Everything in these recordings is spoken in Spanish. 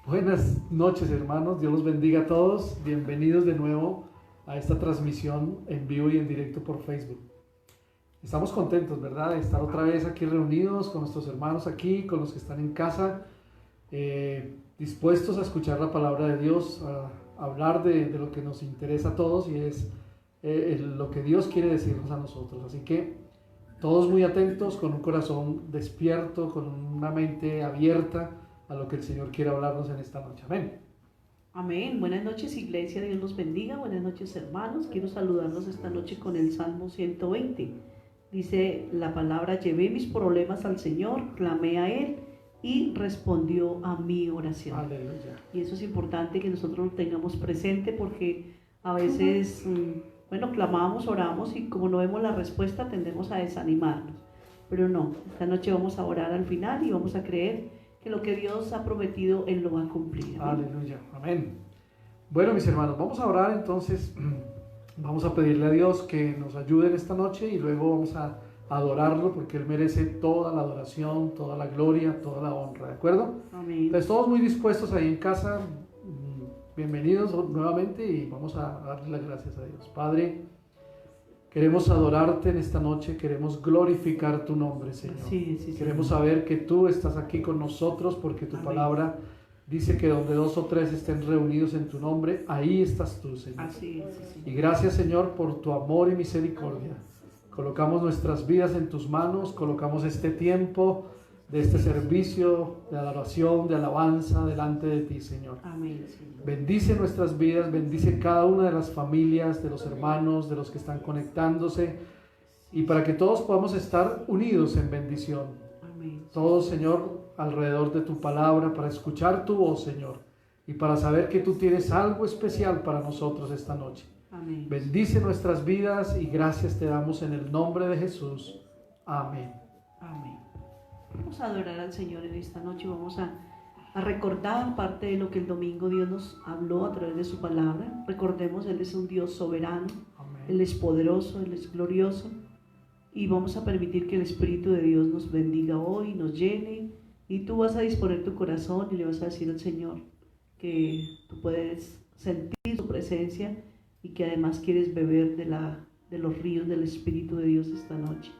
Buenas noches, hermanos, Dios los bendiga a todos. Bienvenidos de nuevo a esta transmisión en vivo y en directo por Facebook. Estamos contentos, ¿verdad?, de estar otra vez aquí reunidos con nuestros hermanos aquí, con los que están en casa, dispuestos a escuchar la palabra de Dios, a hablar de lo que nos interesa a todos y es lo que Dios quiere decirnos a nosotros. Así que todos muy atentos, con un corazón despierto, con una mente abierta a lo que el Señor quiere hablarnos en esta noche. Amén. Amén. Buenas noches, iglesia, Dios los bendiga. Buenas noches, hermanos. Quiero saludarlos esta noche con el Salmo 120. Dice la palabra: llevé mis problemas al Señor, clamé a Él y respondió a mi oración. Aleluya. Y eso es importante que nosotros lo tengamos presente, porque a veces, clamamos, oramos y como no vemos la respuesta tendemos a desanimarnos. Pero no, esta noche vamos a orar al final y vamos a creer que lo que Dios ha prometido, Él lo va a cumplir. Amén. Aleluya, amén. Bueno, mis hermanos, vamos a orar entonces. Vamos a pedirle a Dios que nos ayude en esta noche y luego vamos a adorarlo, porque Él merece toda la adoración, toda la gloria, toda la honra, ¿de acuerdo? Amén. Entonces todos muy dispuestos ahí en casa, bienvenidos nuevamente y vamos a darle las gracias a Dios. Padre, queremos adorarte en esta noche, queremos glorificar tu nombre, Señor. Sí, Queremos saber que tú estás aquí con nosotros, porque tu Amén. Palabra dice que donde 2 o 3 estén reunidos en tu nombre, ahí estás tú, Señor. Así es, sí. Y gracias, Señor, por tu amor y misericordia. Colocamos nuestras vidas en tus manos, colocamos este tiempo de este servicio de adoración, de alabanza delante de ti, Señor. Amén, Señor. Bendice nuestras vidas, bendice cada una de las familias, de los hermanos, de los que están conectándose, y para que todos podamos estar unidos en bendición. Amén. Todos, Señor, alrededor de tu palabra, para escuchar tu voz, Señor, y para saber que tú tienes algo especial para nosotros esta noche. Amén. Bendice nuestras vidas y gracias te damos en el nombre de Jesús. Amén. Amén. Vamos a adorar al Señor en esta noche. Vamos a recordar parte de lo que el domingo Dios nos habló a través de su palabra. Recordemos, Él es un Dios soberano, Amén. Él es poderoso, Él es glorioso, y vamos a permitir que el Espíritu de Dios nos bendiga hoy, nos llene, y tú vas a disponer tu corazón y le vas a decir al Señor que tú puedes sentir su presencia y que además quieres beber de los ríos del Espíritu de Dios esta noche.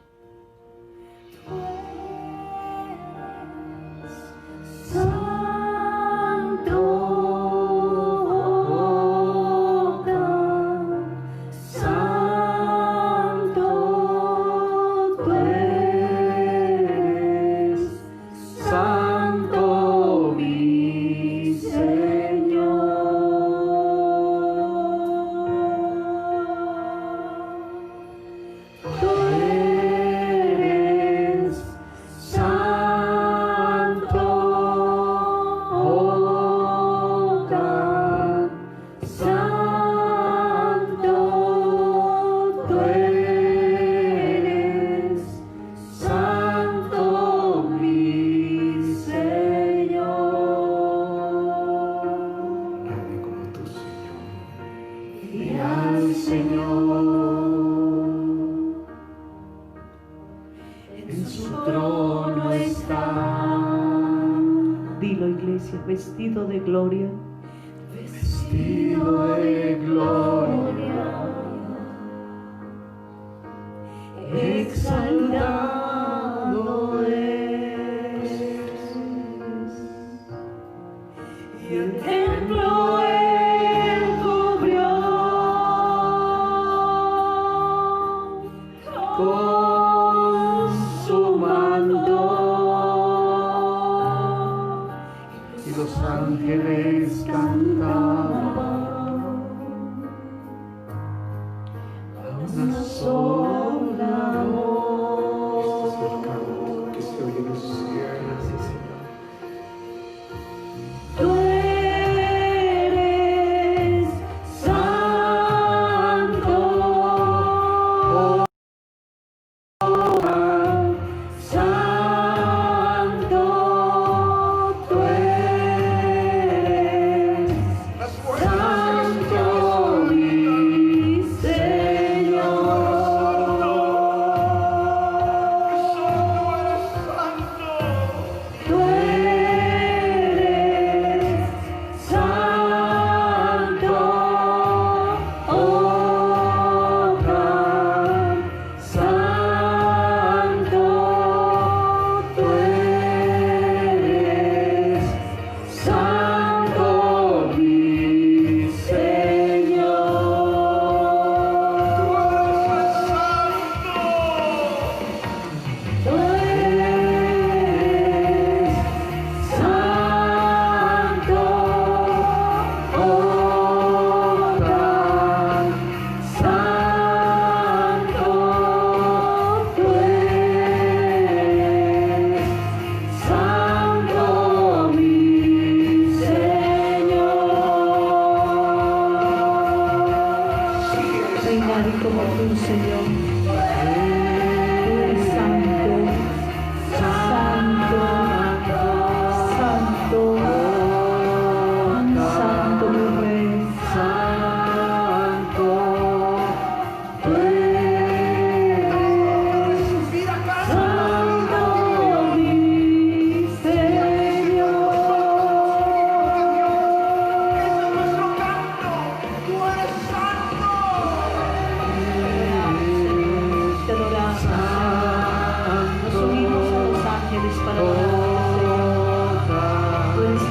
Vestido de gloria, vestido de gloria, exaltado es, y el templo Él cubrió con su manto. Los ángeles cantaban a una sola voz. El canto que se oye en los cielos, sí, Señor. Tú eres santo, santo, tú eres santo, mi Señor.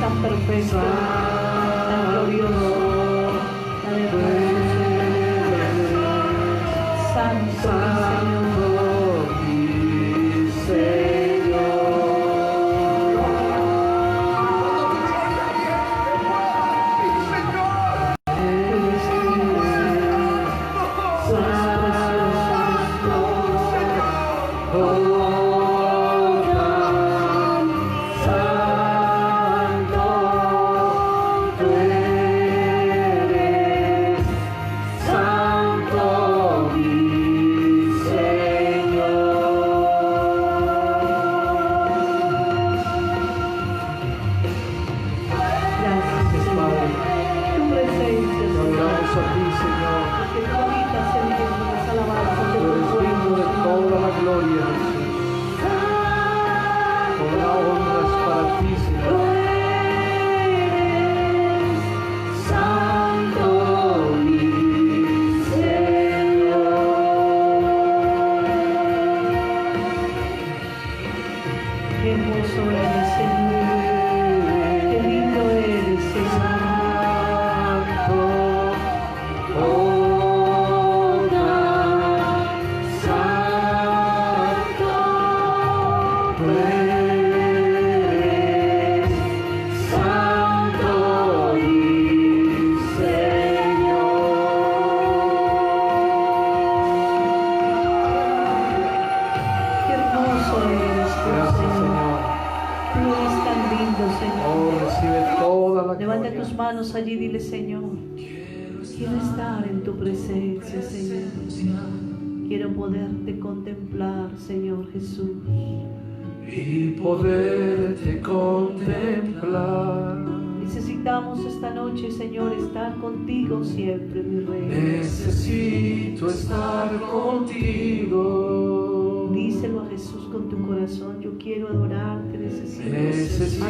tan perfecto, tan glorioso, tan hermoso, Señor. Santo, mi Señor. Levanta tus manos allí y dile: Señor, quiero estar en tu presencia, Señor. Quiero poderte contemplar, Señor Jesús. Y poderte contemplar. Necesitamos esta noche, Señor, estar contigo siempre, mi Rey. Necesito estar contigo. Díselo a Jesús con tu corazón: yo quiero adorarte, necesito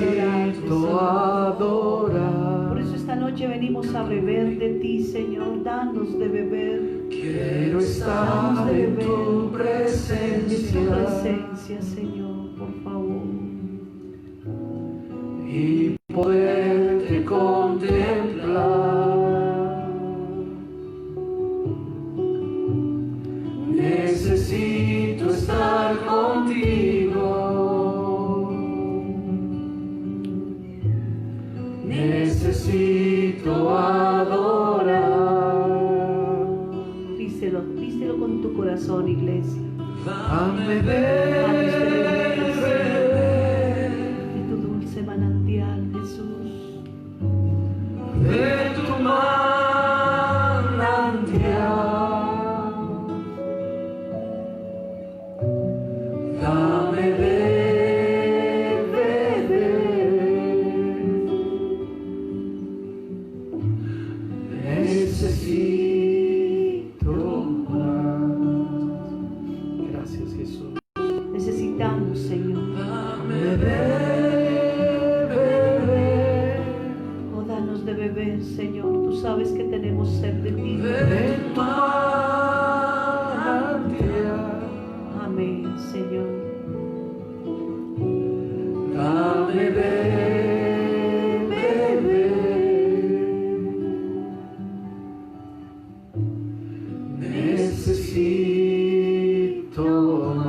adorarte. adorar. Por eso esta noche venimos a beber de ti, Señor. Danos de beber. Quiero estar en tu presencia, Señor, por favor. Y poderte contemplar. Necesito estar contigo. Necesito adorar. Díselo con tu corazón, iglesia. Dame beber de tu dulce manantial, Jesús. de tu manantial. Dame beber. Necesito más. Gracias, Jesús. Necesitamos, Señor. Dame beber. Oh, danos de beber, Señor. Tú sabes que tenemos sed de ti. De tu manantial. Amén, Señor. Dame beber. Necesito más.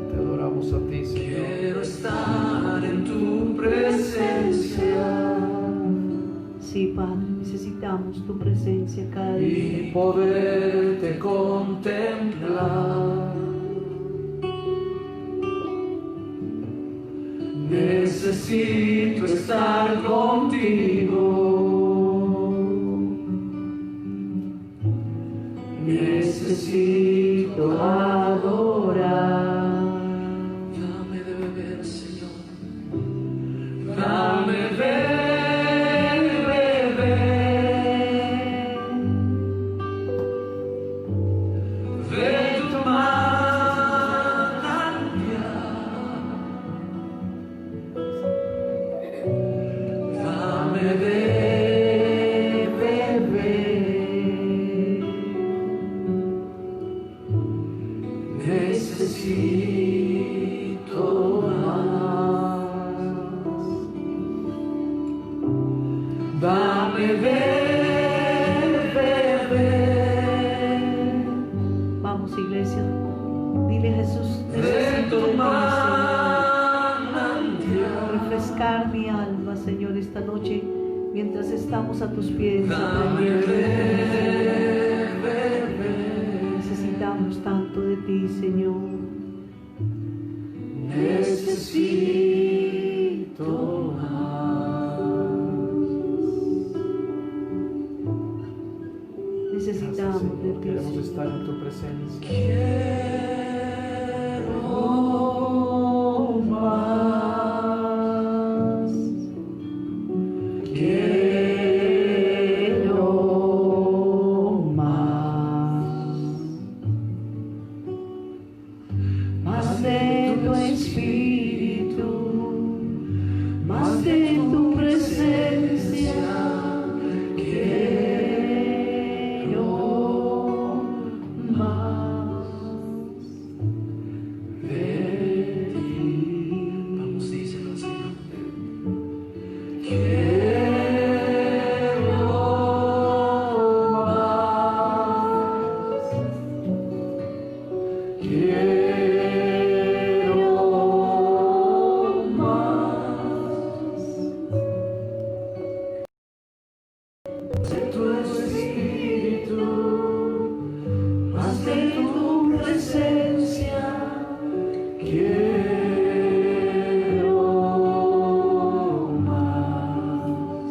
Te adoramos a ti, Señor. Quiero estar en tu presencia. Sí, Padre, necesitamos tu presencia cada Y día. poderte contemplar. Necesito estar contigo. Necesito adorar. Dame de beber, Señor. Dame de beber. De tu manantial. Dame de beber. Necesito más. refrescar mi alma, Señor, esta noche, mientras estamos a tus pies aprendiendo de ti. Necesitamos tanto de ti, Señor. Necesito más. Necesitamos de ti, Queremos Señor. estar en tu presencia. Quiero más. Quiero más. Más de tu espíritu, más de tu presencia. Quiero más de ti. Vamos, díselo, Señor. Quiero más. Quiero más de tu espíritu, más de tu presencia. Quiero más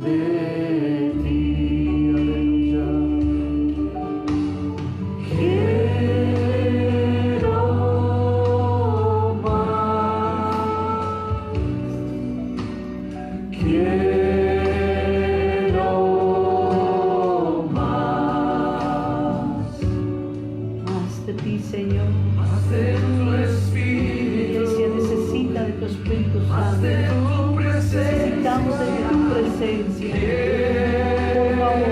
de ti. Aleluya. Quiero más. Quiero más de ti, Señor. Más de tu La espíritu, iglesia necesita de tu Espíritu más Santo. de tu presencia. Necesitamos de tu presencia. Por favor,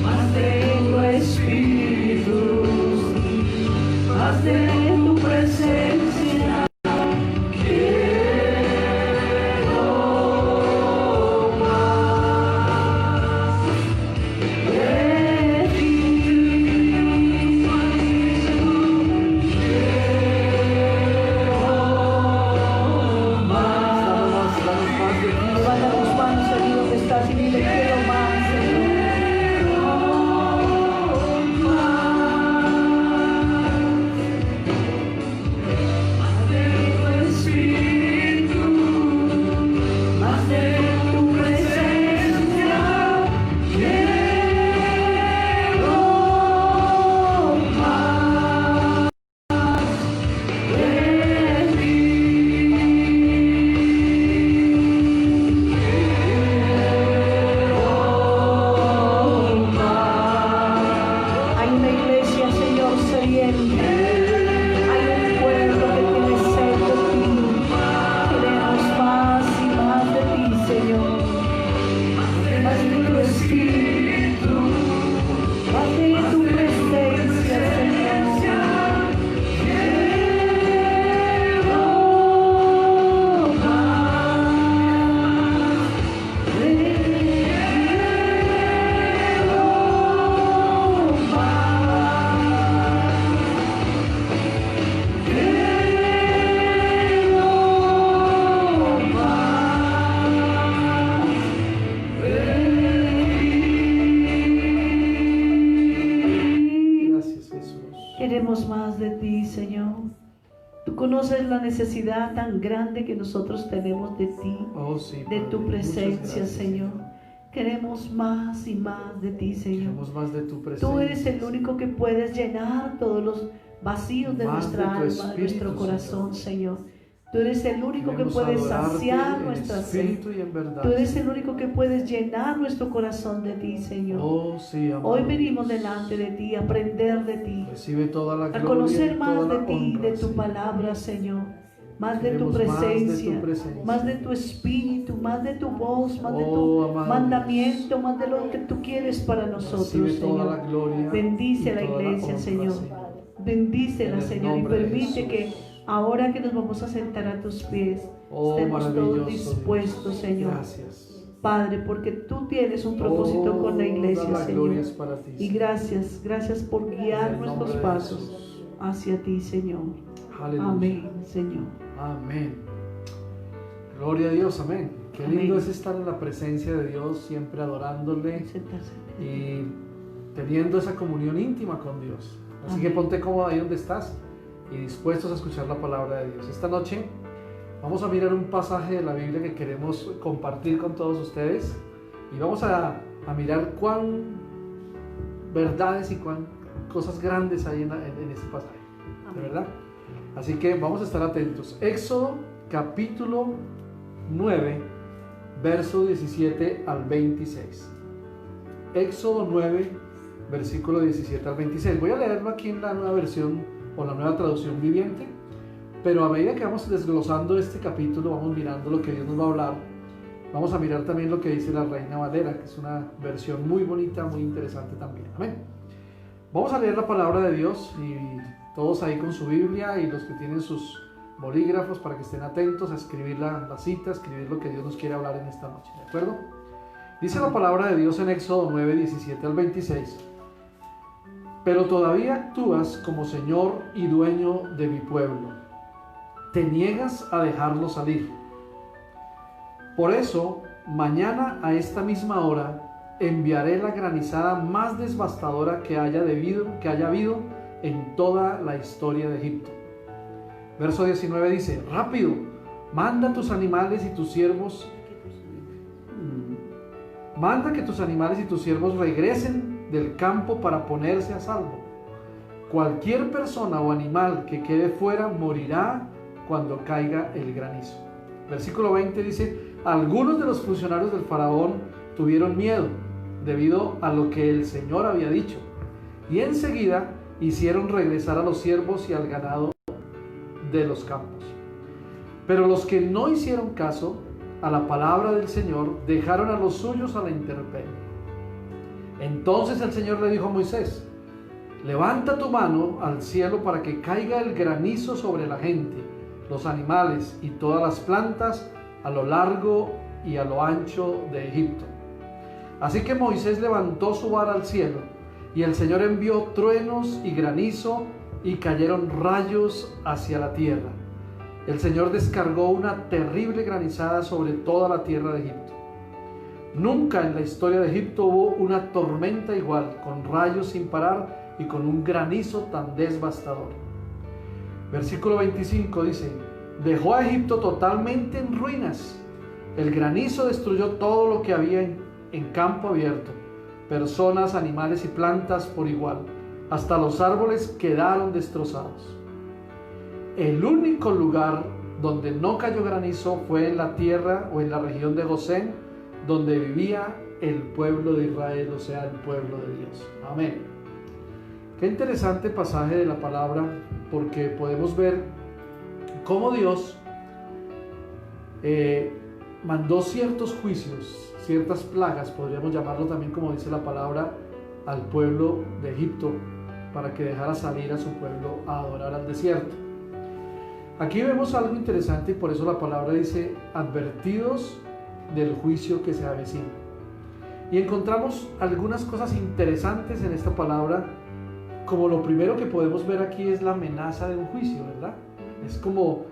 más de tu espíritu, más de tu presencia. Quiero más de ti. Quiero más. Levanta tus manos allí donde estás y dile: quiero más, Señor. Más de tu espíritu, más de tu presencia. Quiero más de ti. Hay una iglesia, Señor, sedienta. Hay un pueblo que tiene sed de ti. Queremos más y más de ti, Señor. Más de tu espíritu, más de tu presencia, Señor. Quiero más de ti. Gracias, Jesús. Queremos más de ti, Señor. Tú conoces la necesidad tan grande que nosotros tenemos de ti, Oh, sí, de Padre. tu Muchas presencia, gracias, Señor. Queremos más y más de ti, Señor. Queremos más de tu presencia. Tú eres el único que puedes llenar todos los vacíos de Más nuestra de tu alma, de espíritu, nuestro corazón, Señor. Tú eres el único que Queremos puedes adorarte saciar en nuestra sed. espíritu y en verdad. Tú eres el único que puedes llenar nuestro corazón de ti, Señor. Oh, sí, amado Hoy venimos Dios. delante de ti a aprender de ti, Recibe toda la a gloria conocer y más toda de la ti, honra, de tu Señor. palabra, Señor. más de tu Queremos presencia, presencia. más de tu espíritu, más de tu voz, más de Oh, tu amado mandamiento, más de lo que tú quieres para nosotros, Recibe toda la Señor. gloria. Bendice y la toda iglesia, honra, Señor. En Bendícela, el Señor, y nombre de permite Jesús. que ahora que nos vamos a sentar a tus pies, Oh, estemos todos maravilloso dispuestos, Dios. Señor. Gracias. Padre, porque tú tienes un propósito con la iglesia, Toda la gloria Señor. es para ti, Y Señor. gracias por En guiar el nuestros nombre de pasos Jesús. hacia ti, Señor. Aleluya. Amén, Señor. Amén. Gloria a Dios, amén. Qué Amén. lindo es estar en la presencia de Dios, siempre adorándole Sentarse. y teniendo esa comunión íntima con Dios. Así Amén. que ponte cómodo ahí donde estás y dispuestos a escuchar la palabra de Dios. Esta noche vamos a mirar un pasaje de la Biblia que queremos compartir con todos ustedes y vamos a mirar cuán verdades y cuán cosas grandes hay en este pasaje, de Amén. verdad. Así que vamos a estar atentos. Éxodo capítulo 9, verso 17 al 26. Éxodo 9, versículo 17 al 26. Voy a leerlo aquí en la nueva versión o la nueva traducción viviente, pero a medida que vamos desglosando este capítulo, vamos mirando lo que Dios nos va a hablar. Vamos a mirar también lo que dice la Reina Valera, que es una versión muy bonita, muy interesante también. Amén. Vamos a leer la palabra de Dios y todos ahí con su Biblia y los que tienen sus bolígrafos para que estén atentos a escribir la cita, a escribir lo que Dios nos quiere hablar en esta noche, ¿de acuerdo? Dice la palabra de Dios en Éxodo 9, 17 al 26. Pero todavía actúas como Señor y dueño de mi pueblo. Te niegas a dejarlo salir. Por eso, mañana a esta misma hora enviaré la granizada más devastadora que haya habido en toda la historia de Egipto. Verso 19 dice: rápido, manda tus animales y tus siervos, manda que tus animales y tus siervos regresen del campo para ponerse a salvo. Cualquier persona o animal que quede fuera morirá cuando caiga el granizo. Versículo 20 dice: algunos de los funcionarios del faraón tuvieron miedo debido a lo que el Señor había dicho, y enseguida hicieron regresar a los siervos y al ganado de los campos. Pero los que no hicieron caso a la palabra del Señor dejaron a los suyos a la intemperie. Entonces el Señor le dijo a Moisés: levanta tu mano al cielo para que caiga el granizo sobre la gente, los animales y todas las plantas a lo largo y a lo ancho de Egipto. Así que Moisés levantó su vara al cielo, y el Señor envió truenos y granizo, y cayeron rayos hacia la tierra. El Señor descargó una terrible granizada sobre toda la tierra de Egipto. Nunca en la historia de Egipto hubo una tormenta igual, con rayos sin parar y con un granizo tan devastador. Versículo 25 dice: dejó a Egipto totalmente en ruinas. El granizo destruyó todo lo que había en campo abierto, personas, animales y plantas por igual. Hasta los árboles quedaron destrozados. El único lugar donde no cayó granizo fue en la tierra o en la región de Gosén, donde vivía el pueblo de Israel, o sea, el pueblo de Dios. Amén. Qué interesante pasaje de la palabra, porque podemos ver cómo Dios mandó ciertos juicios, ciertas plagas, podríamos llamarlo también, como dice la palabra, al pueblo de Egipto, para que dejara salir a su pueblo a adorar al desierto. Aquí vemos algo interesante y por eso la palabra dice: advertidos del juicio que se avecina. Y encontramos algunas cosas interesantes en esta palabra, como lo primero que podemos ver aquí es la amenaza de un juicio, ¿verdad? Es como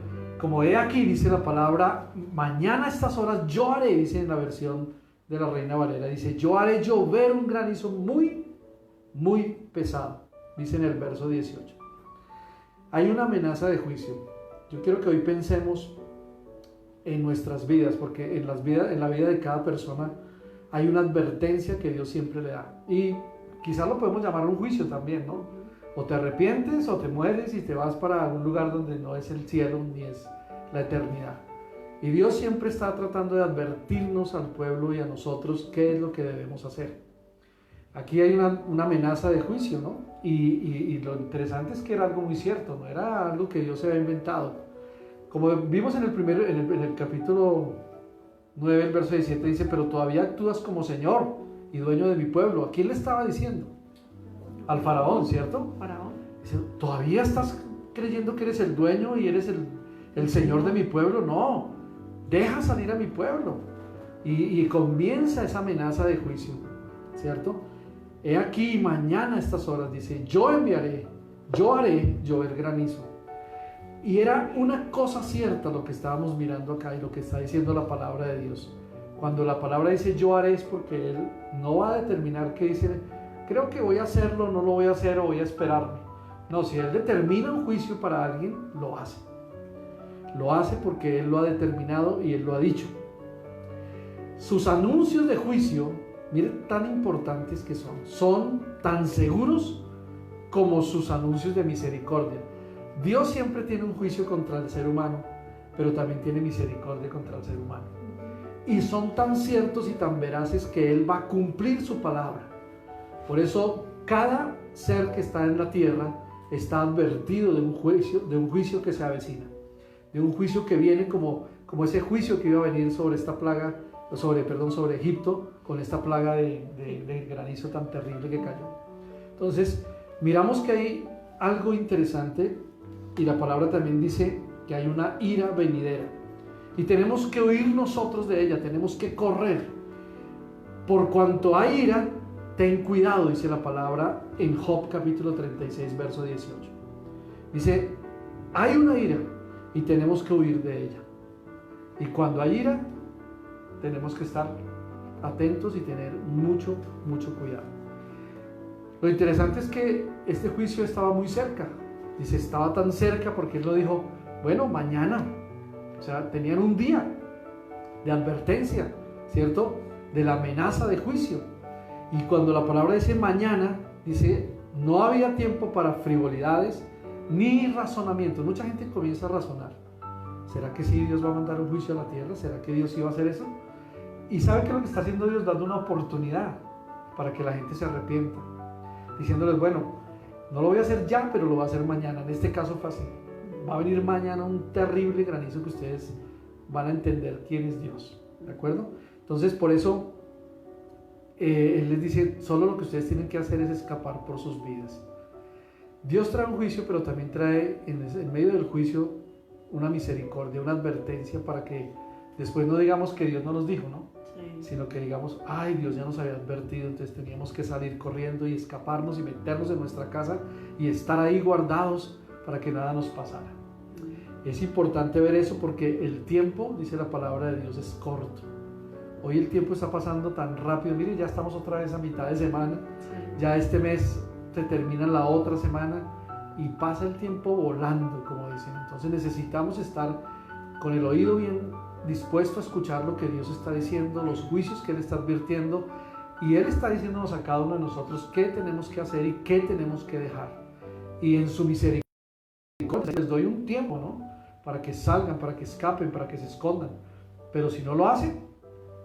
he aquí, dice la palabra, mañana a estas horas yo haré, dice en la versión de la Reina Valera, dice: yo haré llover un granizo muy, muy pesado, dice en el verso 18. Hay una amenaza de juicio. Yo quiero que hoy pensemos en nuestras vidas, porque en la vida de cada persona hay una advertencia que Dios siempre le da. Y quizás lo podemos llamar un juicio también, ¿no? O te arrepientes o te mueres y te vas para un lugar donde no es el cielo ni es la eternidad. Y Dios siempre está tratando de advertirnos al pueblo y a nosotros qué es lo que debemos hacer. Aquí hay una amenaza de juicio, ¿no? Y lo interesante es que era algo muy cierto, no era algo que Dios se había inventado. como vimos en el capítulo 9, el verso 17, dice, pero todavía actúas como Señor y dueño de mi pueblo. ¿A quién le estaba diciendo? Al faraón, ¿cierto? Faraón. Dice, ¿todavía estás creyendo que eres el dueño y eres el Señor de mi pueblo? No, deja salir a mi pueblo. Y comienza esa amenaza de juicio, ¿cierto? He aquí mañana a estas horas, dice, yo haré llover granizo. Y era una cosa cierta lo que estábamos mirando acá y lo que está diciendo la palabra de Dios. Cuando la palabra dice yo haré es porque Él no va a determinar que dice, creo que voy a hacerlo, no lo voy a hacer o voy a esperarme. No, si Él determina un juicio para alguien, lo hace. Lo hace porque Él lo ha determinado y Él lo ha dicho. Sus anuncios de juicio, miren tan importantes que son tan seguros como sus anuncios de misericordia. Dios siempre tiene un juicio contra el ser humano, pero también tiene misericordia contra el ser humano. Y son tan ciertos y tan veraces que Él va a cumplir su palabra. Por eso, cada ser que está en la tierra está advertido de un juicio que se avecina, de un juicio que viene como ese juicio que iba a venir sobre esta plaga, sobre Egipto, con esta plaga de granizo tan terrible que cayó. Entonces, miramos que hay algo interesante y la palabra también dice que hay una ira venidera y tenemos que huir nosotros de ella, tenemos que correr. Por cuanto hay ira, ten cuidado, dice la palabra en Job capítulo 36, verso 18. Dice, hay una ira y tenemos que huir de ella. Y cuando hay ira, tenemos que estar atentos y tener mucho, mucho cuidado. Lo interesante es que este juicio estaba muy cerca. Dice, estaba tan cerca porque Él lo dijo, bueno, mañana. O sea, tenían un día de advertencia, ¿cierto? De la amenaza de juicio. Y cuando la palabra dice mañana, dice, no había tiempo para frivolidades ni razonamientos. Mucha gente comienza a razonar. ¿Será que sí Dios va a mandar un juicio a la tierra? ¿Será que Dios iba a hacer eso? Y ¿sabe qué es lo que está haciendo Dios? Dando una oportunidad para que la gente se arrepienta. Diciéndoles, bueno, no lo voy a hacer ya, pero lo voy a hacer mañana. En este caso fue así. Va a venir mañana un terrible granizo que ustedes van a entender quién es Dios. ¿De acuerdo? Entonces, por eso, Él les dice, solo lo que ustedes tienen que hacer es escapar por sus vidas. Dios trae un juicio, pero también trae en medio del juicio una misericordia, una advertencia para que después no digamos que Dios no nos dijo, ¿no? Sí. Sino que digamos, ay, Dios ya nos había advertido, entonces teníamos que salir corriendo y escaparnos y meternos en nuestra casa y estar ahí guardados para que nada nos pasara. Es importante ver eso porque el tiempo, dice la palabra de Dios, es corto. Hoy el tiempo está pasando tan rápido. Mire, ya estamos otra vez a mitad de semana. Ya este mes se termina la otra semana y pasa el tiempo volando, como dicen. Entonces necesitamos estar con el oído bien dispuesto a escuchar lo que Dios está diciendo, los juicios que Él está advirtiendo, y Él está diciéndonos a cada uno de nosotros qué tenemos que hacer y qué tenemos que dejar. Y en su misericordia les doy un tiempo, ¿no? Para que salgan, para que escapen, para que se escondan. Pero si no lo hacen,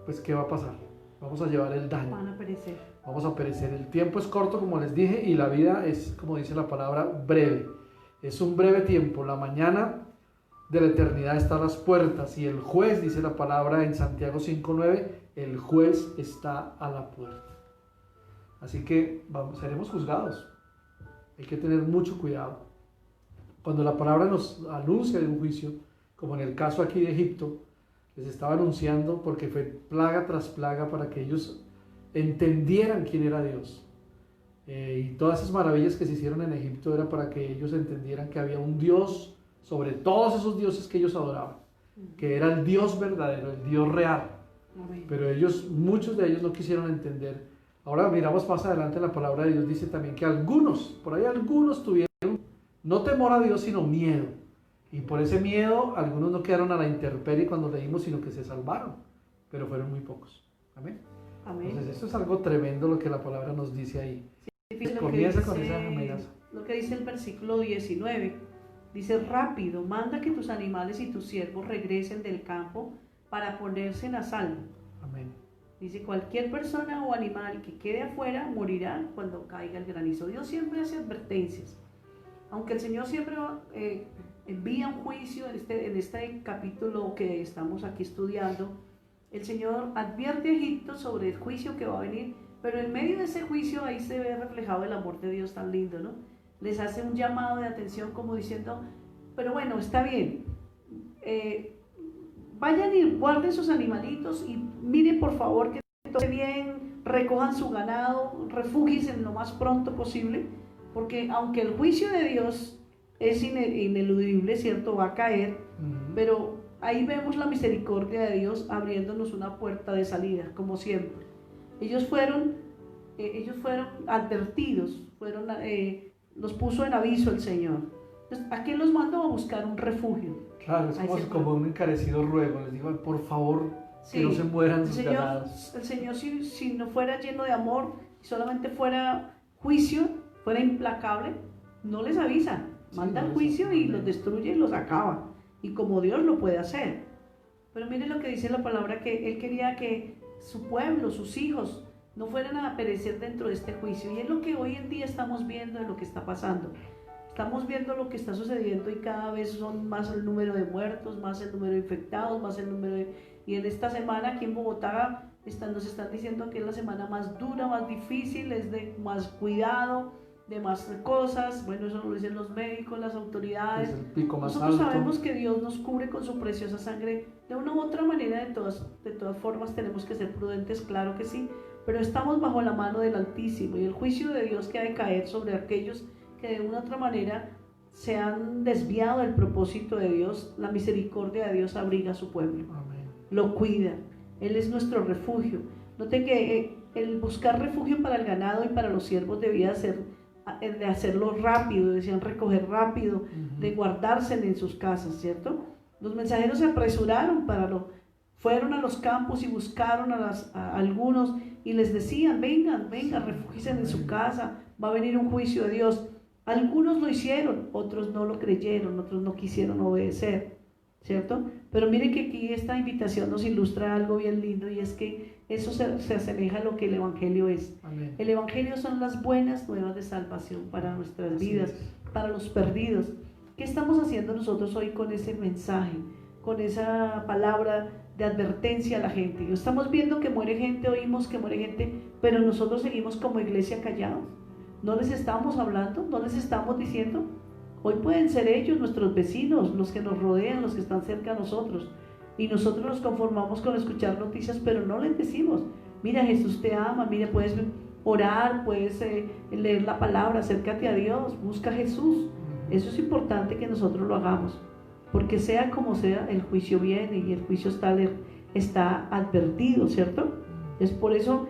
pues ¿qué va a pasar? Vamos a llevar el daño. Van a perecer. Vamos a perecer. El tiempo es corto, como les dije, y la vida es, como dice la palabra, breve. Es un breve tiempo. La mañana de la eternidad está a las puertas y el juez, dice la palabra en Santiago 5:9, el juez está a la puerta. Así que seremos juzgados. Hay que tener mucho cuidado. Cuando la palabra nos anuncia de un juicio, como en el caso aquí de Egipto, les estaba anunciando porque fue plaga tras plaga para que ellos entendieran quién era Dios. Y todas esas maravillas que se hicieron en Egipto era para que ellos entendieran que había un Dios sobre todos esos dioses que ellos adoraban, que era el Dios verdadero, el Dios real. Pero muchos de ellos no quisieron entender. Ahora miramos más adelante la palabra de Dios, dice también que por ahí algunos tuvieron no temor a Dios, sino miedo. Y por ese miedo, algunos no quedaron a la intemperie cuando leímos, sino que se salvaron. Pero fueron muy pocos. Amén. Amén. Entonces, esto es algo tremendo lo que la palabra nos dice ahí. Sí, comienza con esa amenaza. Lo que dice el versículo 19. Dice, rápido, manda que tus animales y tus siervos regresen del campo para ponerse a salvo. Amén. Dice, cualquier persona o animal que quede afuera morirá cuando caiga el granizo. Dios siempre hace advertencias. Aunque el Señor siempre envía un juicio en este capítulo que estamos aquí estudiando. El Señor advierte a Egipto sobre el juicio que va a venir, pero en medio de ese juicio ahí se ve reflejado el amor de Dios tan lindo, ¿no? Les hace un llamado de atención como diciendo, pero bueno, está bien, vayan y guarden sus animalitos y miren por favor que todo esté bien, recojan su ganado, refúgiense lo más pronto posible, porque aunque el juicio de Dios es ineludible, ¿cierto? Va a caer, pero ahí vemos la misericordia de Dios abriéndonos una puerta de salida, como siempre. Ellos fueron advertidos, los puso en aviso el Señor. Entonces, ¿a qué los mandó? A buscar un refugio. Claro, es como un encarecido ruego. Les digo, por favor, que no se mueran sus ganados. El Señor, si no fuera lleno de amor, solamente fuera juicio, fuera implacable, no les avisa. Manda el juicio y los destruye y los acaba. Y como Dios lo puede hacer. Pero mire lo que dice la palabra, que Él quería que su pueblo, sus hijos, no fueran a perecer dentro de este juicio. Y es lo que hoy en día estamos viendo de lo que está pasando. Estamos viendo lo que está sucediendo y cada vez son más el número de muertos, más el número de infectados, más el número de... Y en esta semana aquí en Bogotá nos están diciendo que es la semana más dura, más difícil, es de más cuidado, de más cosas. Bueno, eso lo dicen los médicos, las autoridades. Es el pico más Nosotros alto. sabemos que Dios nos cubre con su preciosa sangre. De una u otra manera, de todas formas, tenemos que ser prudentes, claro que sí, pero estamos bajo la mano del Altísimo y el juicio de Dios que ha de caer sobre aquellos que de una u otra manera se han desviado del propósito de Dios. La misericordia de Dios abriga a su pueblo. Amén. Lo cuida, Él es nuestro refugio. Note que el buscar refugio para el ganado y para los siervos debía de hacerlo rápido, decían recoger rápido, de guardarse en sus casas, ¿cierto? Los mensajeros se apresuraron fueron a los campos y buscaron a algunos y les decían, vengan, refúgiense en su casa, va a venir un juicio de Dios. Algunos lo hicieron, otros no lo creyeron, otros no quisieron obedecer, ¿cierto? Pero mire que aquí esta invitación nos ilustra algo bien lindo, y es que eso se asemeja a lo que el Evangelio es. Amén. El Evangelio son las buenas nuevas de salvación para nuestras vidas, para los perdidos. ¿Qué estamos haciendo nosotros hoy con ese mensaje, con esa palabra de advertencia a la gente? Estamos viendo que muere gente, oímos que muere gente, pero nosotros seguimos como iglesia callados. No les estamos hablando, no les estamos diciendo. Hoy pueden ser ellos, nuestros vecinos, los que nos rodean, los que están cerca de nosotros, y nosotros nos conformamos con escuchar noticias, pero no les decimos, mira, Jesús te ama, mira, puedes orar, puedes leer la palabra, acércate a Dios, busca a Jesús. Eso es importante que nosotros lo hagamos, porque sea como sea, el juicio viene y el juicio está advertido, ¿cierto? Es por eso,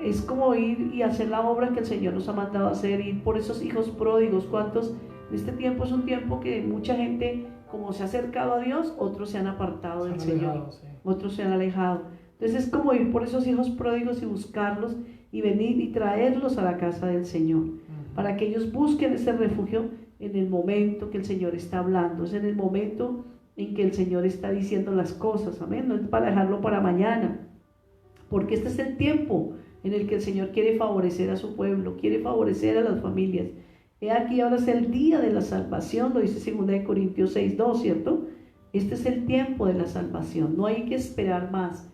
es como ir y hacer la obra que el Señor nos ha mandado a hacer, ir por esos hijos pródigos. ¿Cuántos? Este tiempo es un tiempo que mucha gente, como se ha acercado a Dios, otros se han apartado del Señor, otros se han alejado. Entonces es como ir por esos hijos pródigos y buscarlos y venir y traerlos a la casa del Señor, para que ellos busquen ese refugio en el momento que el Señor está hablando, es en el momento en que el Señor está diciendo las cosas, amén, no es para dejarlo para mañana, porque este es el tiempo en el que el Señor quiere favorecer a su pueblo, quiere favorecer a las familias. He aquí, ahora es el día de la salvación, lo dice 2 Corintios 6:2, ¿cierto? Este es el tiempo de la salvación, no hay que esperar más.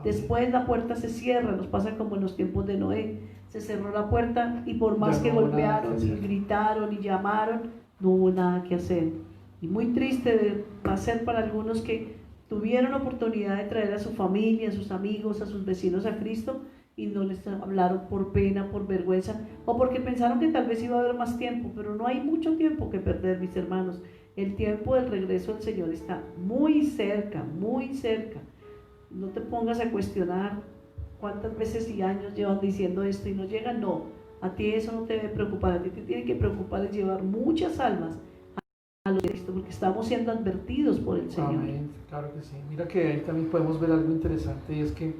Después la puerta se cierra, nos pasa como en los tiempos de Noé, se cerró la puerta y por más que golpearon y gritaron y llamaron, no hubo nada que hacer. Y muy triste va a ser para algunos que tuvieron oportunidad de traer a su familia, a sus amigos, a sus vecinos a Cristo, y no les hablaron por pena, por vergüenza, o porque pensaron que tal vez iba a haber más tiempo, pero no hay mucho tiempo que perder, mis hermanos. El tiempo del regreso del Señor está muy cerca, muy cerca. No te pongas a cuestionar cuántas veces y años llevan diciendo esto y no llegan. No, a ti eso no te debe preocupar, a ti te tiene que preocupar es llevar muchas almas a los de Cristo, porque estamos siendo advertidos por el Señor. Amén, claro que sí. Mira que ahí también podemos ver algo interesante, y es que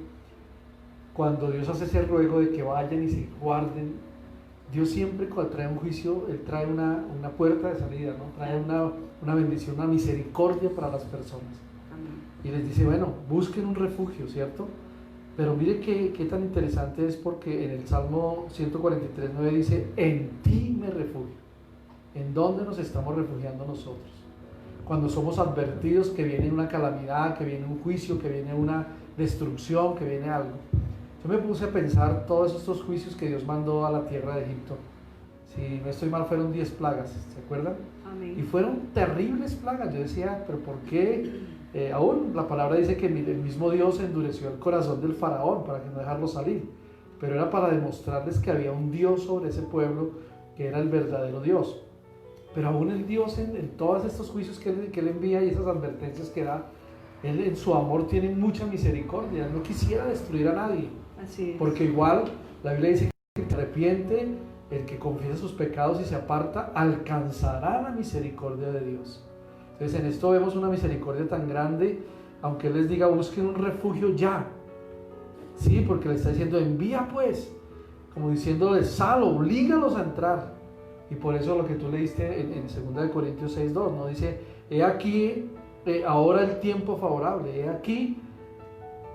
cuando Dios hace ese ruego de que vayan y se guarden, Dios siempre cuando trae un juicio, Él trae una puerta de salida, ¿no? Trae una bendición, una misericordia para las personas. Y les dice, bueno, busquen un refugio, ¿cierto? Pero mire qué tan interesante es, porque en el Salmo 143:9 dice, en ti me refugio. ¿En dónde nos estamos refugiando nosotros? cuando somos advertidos que viene una calamidad, que viene un juicio, que viene una destrucción, que viene algo. Yo me puse a pensar todos estos juicios que Dios mandó a la tierra de Egipto. Si no estoy mal, fueron 10 plagas, ¿se acuerdan? Amén. Y fueron terribles plagas. Yo decía, pero ¿por qué? Aún la palabra dice que el mismo Dios endureció el corazón del faraón para que no dejarlo salir. Pero era para demostrarles que había un Dios sobre ese pueblo que era el verdadero Dios. Pero aún el Dios en todos estos juicios que él envía y esas advertencias que da, Él en su amor tiene mucha misericordia. Él no quisiera destruir a nadie. Así es. Porque igual la Biblia dice que el que se arrepiente, el que confiesa sus pecados y se aparta, alcanzará la misericordia de Dios. Entonces en esto vemos una misericordia tan grande, aunque Él les diga busquen un refugio ya. Sí, porque le está diciendo envía pues, como diciéndole sal, oblígalos a entrar. Y por eso lo que tú leíste en 2 Corintios 6:2, ¿no? Dice, he aquí ahora el tiempo favorable, he aquí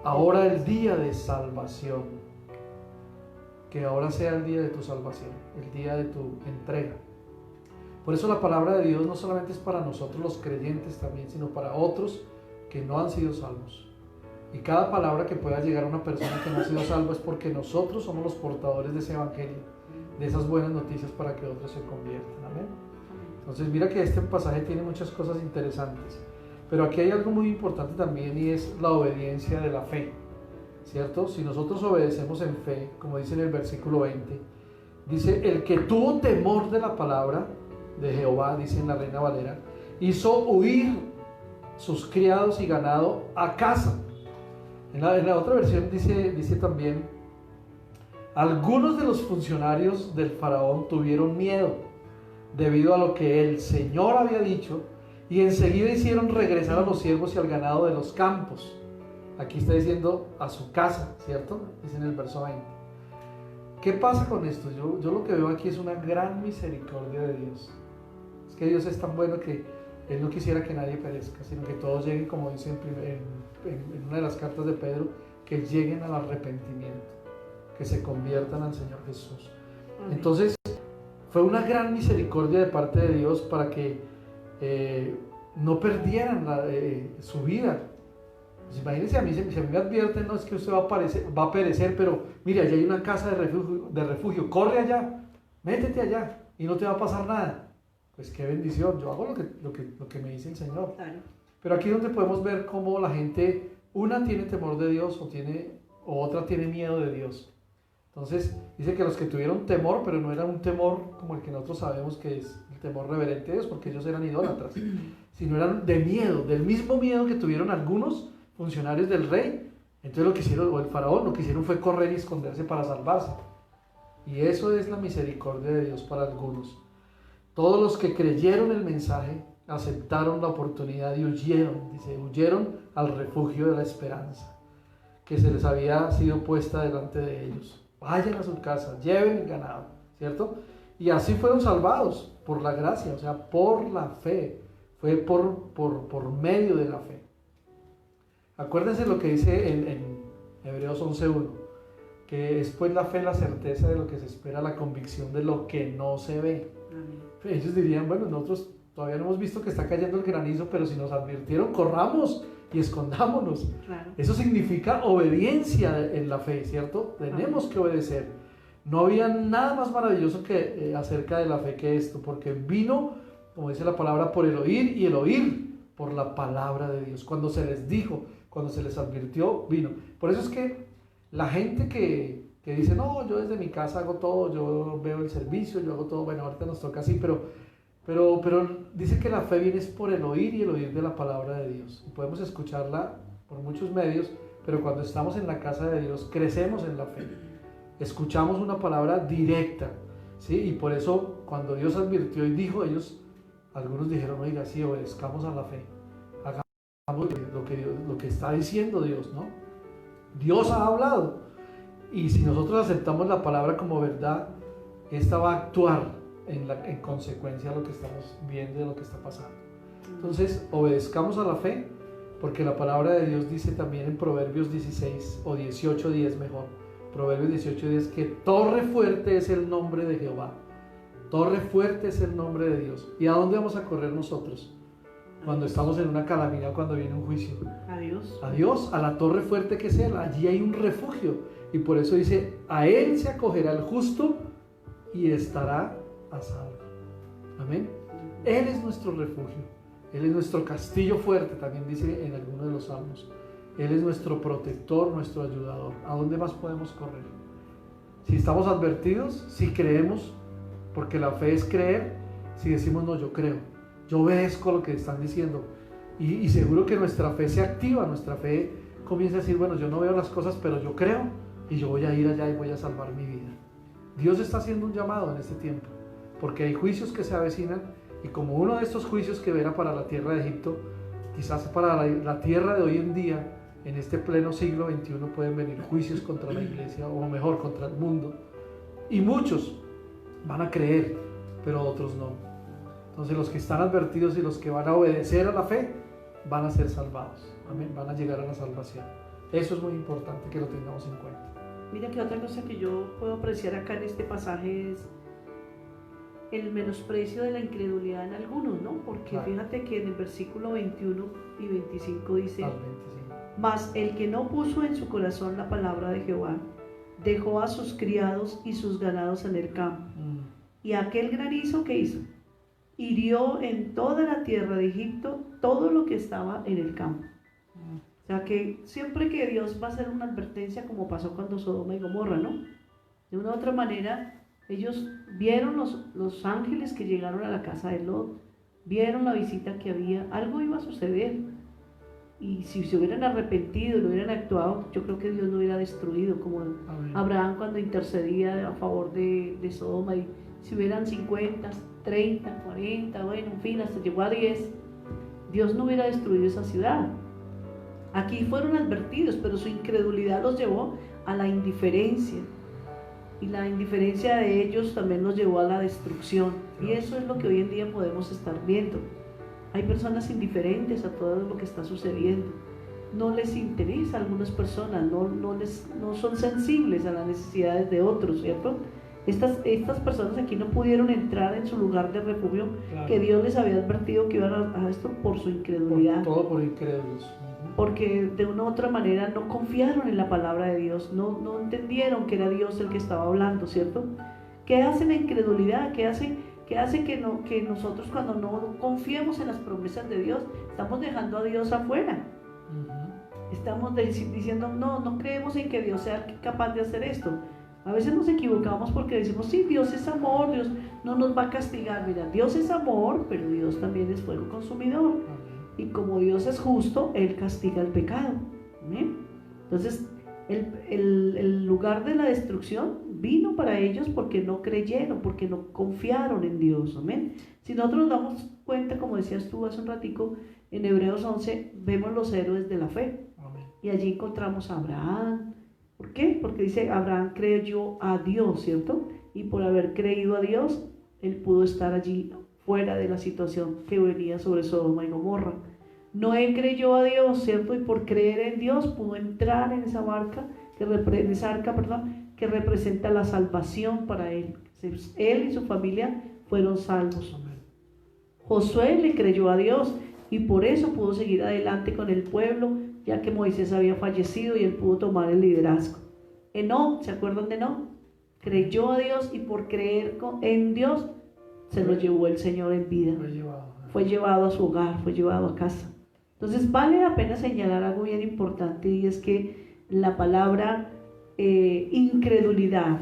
ahora el día de salvación. Que ahora sea el día de tu salvación, el día de tu entrega. Por eso la palabra de Dios no solamente es para nosotros los creyentes también, sino para otros que no han sido salvos. Y cada palabra que pueda llegar a una persona que no ha sido salva es porque nosotros somos los portadores de ese evangelio, de esas buenas noticias para que otros se conviertan. Amén. Entonces mira que este pasaje tiene muchas cosas interesantes. Pero aquí hay algo muy importante también y es la obediencia de la fe. ¿Cierto? Si nosotros obedecemos en fe, como dice en el versículo 20, dice, el que tuvo temor de la palabra de Jehová, dice en la Reina Valera, hizo huir sus criados y ganado a casa. En la otra versión dice también, algunos de los funcionarios del faraón tuvieron miedo debido a lo que el Señor había dicho y enseguida hicieron regresar a los siervos y al ganado de los campos. Aquí está diciendo a su casa, ¿cierto? Dice en el verso 20. ¿Qué pasa con esto? Yo lo que veo aquí es una gran misericordia de Dios. Es que Dios es tan bueno que Él no quisiera que nadie perezca, sino que todos lleguen, como dice en una de las cartas de Pedro, que lleguen al arrepentimiento, que se conviertan al Señor Jesús. Amén. Entonces, fue una gran misericordia de parte de Dios para que no perdieran su vida. Pues imagínense, si a mí me advierten, no es que usted va a perecer, pero mire, allá hay una casa de refugio, corre allá, métete allá y no te va a pasar nada. Pues qué bendición, yo hago lo que me dice el Señor. Claro. Pero aquí es donde podemos ver cómo la gente, una tiene temor de Dios o otra tiene miedo de Dios. Entonces dice que los que tuvieron temor, pero no era un temor como el que nosotros sabemos que es el temor reverente de Dios, porque ellos eran idólatras, sino eran de miedo, del mismo miedo que tuvieron algunos funcionarios del rey. Entonces lo que hicieron, o el faraón, lo que hicieron fue correr y esconderse para salvarse. Y eso es la misericordia de Dios para algunos. Todos los que creyeron el mensaje aceptaron la oportunidad y huyeron al refugio de la esperanza que se les había sido puesta delante de ellos. Vayan a su casa, lleven el ganado, ¿cierto? Y así fueron salvados por la gracia, o sea, por la fe. Fue por medio de la fe. Acuérdense lo que dice en Hebreos 11:1, que es pues la fe, la certeza de lo que se espera, la convicción de lo que no se ve. Amén. Ellos dirían, bueno, nosotros todavía no hemos visto que está cayendo el granizo, pero si nos advirtieron, corramos y escondámonos. Claro. Eso significa obediencia en la fe, ¿cierto? Tenemos que obedecer. No había nada más maravilloso que acerca de la fe que esto, porque vino, como dice la palabra, por el oír y el oír por la palabra de Dios. Cuando se les dijo, cuando se les advirtió, vino. Por eso es que la gente que dice, no, yo desde mi casa hago todo, yo veo el servicio, yo hago todo, bueno, ahorita nos toca así, pero dice que la fe viene es por el oír y el oír de la palabra de Dios. Y podemos escucharla por muchos medios, pero cuando estamos en la casa de Dios, crecemos en la fe. Escuchamos una palabra directa, ¿sí? Y por eso, cuando Dios advirtió y dijo, algunos dijeron, oiga, sí, obedezcamos a la fe. Hagamos lo que está diciendo Dios, ¿no? Dios ha hablado. Y si nosotros aceptamos la palabra como verdad, esta va a actuar en consecuencia de lo que estamos viendo y de lo que está pasando. Entonces, obedezcamos a la fe, porque la palabra de Dios dice también en Proverbios 16 o 18:10 mejor. Proverbios 18:10 que torre fuerte es el nombre de Jehová. Torre fuerte es el nombre de Dios. ¿Y a dónde vamos a correr nosotros? cuando estamos en una calamidad, cuando viene un juicio. A Dios. A Dios, a la torre fuerte que es Él. Allí hay un refugio. Y por eso dice, a Él se acogerá el justo y estará a salvo. Amén. Él es nuestro refugio. Él es nuestro castillo fuerte, también dice en alguno de los salmos. Él es nuestro protector, nuestro ayudador. ¿A dónde más podemos correr? Si estamos advertidos, si creemos, porque la fe es creer, si decimos, no, yo creo, yo obedezco lo que están diciendo, y seguro que nuestra fe se activa, nuestra fe comienza a decir, bueno, yo no veo las cosas, pero yo creo, y yo voy a ir allá y voy a salvar mi vida. Dios está haciendo un llamado en este tiempo, porque hay juicios que se avecinan, y como uno de estos juicios que verá para la tierra de Egipto, quizás para la tierra de hoy en día, en este pleno siglo XXI, pueden venir juicios contra la iglesia, o mejor, contra el mundo, y muchos van a creer, pero otros no. Entonces los que están advertidos y los que van a obedecer a la fe, van a ser salvados. Amén. Van a llegar a la salvación. Eso es muy importante que lo tengamos en cuenta. Mira que otra cosa que yo puedo apreciar acá en este pasaje es el menosprecio de la incredulidad en algunos, ¿no? Porque claro, fíjate que en el versículo 21 y 25 dice: al 25. Mas el que no puso en su corazón la palabra de Jehová, dejó a sus criados y sus ganados en el campo. Y aquel granizo que hizo, hirió en toda la tierra de Egipto todo lo que estaba en el campo. O sea que siempre que Dios va a hacer una advertencia, como pasó cuando Sodoma y Gomorra, ¿no? De una u otra manera, ellos vieron los ángeles que llegaron a la casa de Lot, vieron la visita que había, algo iba a suceder. Y si se hubieran arrepentido y lo hubieran actuado, yo creo que Dios no hubiera destruido, como Amén. Abraham cuando intercedía a favor de Sodoma, y si hubieran 50, 30, 40, bueno, en fin, hasta llegó a 10, Dios no hubiera destruido esa ciudad. Aquí fueron advertidos, pero su incredulidad los llevó a la indiferencia, y la indiferencia de ellos también los llevó a la destrucción, y eso es lo que hoy en día podemos estar viendo. Hay personas indiferentes a todo lo que está sucediendo, no les interesa a algunas personas, no son sensibles a las necesidades de otros, ¿cierto? Estas personas aquí no pudieron entrar en su lugar de refugio, Claro. que Dios les había advertido que iban a esto por su incredulidad. Todo por incrédulos. Porque de una u otra manera no confiaron en la palabra de Dios, no entendieron que era Dios el que estaba hablando, ¿cierto? ¿Qué hace la incredulidad? ¿Qué hace que nosotros, cuando no confiemos en las promesas de Dios, estamos dejando a Dios afuera? Estamos diciendo, no creemos en que Dios sea capaz de hacer esto. A veces nos equivocamos porque decimos, sí, Dios es amor, Dios no nos va a castigar. Mira, Dios es amor, pero Dios también es fuego consumidor. Y como Dios es justo, Él castiga el pecado. ¿Amén? Entonces, el lugar de la destrucción vino para ellos porque no creyeron, porque no confiaron en Dios. Amén. Si nosotros nos damos cuenta, como decías tú hace un ratico, en Hebreos 11 vemos los héroes de la fe. Amén. Y allí encontramos a Abraham. ¿Por qué? Porque dice, Abraham creyó a Dios, ¿cierto? Y por haber creído a Dios, él pudo estar allí fuera de la situación que venía sobre Sodoma y Gomorra. Noé creyó a Dios, ¿cierto? Y por creer en Dios pudo entrar en esa arca que representa la salvación para él. Él y su familia fueron salvos. Amén. Josué le creyó a Dios y por eso pudo seguir adelante con el pueblo, ya que Moisés había fallecido y él pudo tomar el liderazgo. Enoc, ¿se acuerdan de Enoc? Creyó a Dios y por creer en Dios se lo llevó el Señor en vida. Fue llevado a su hogar, fue llevado a casa. Entonces vale la pena señalar algo bien importante, y es que la palabra incredulidad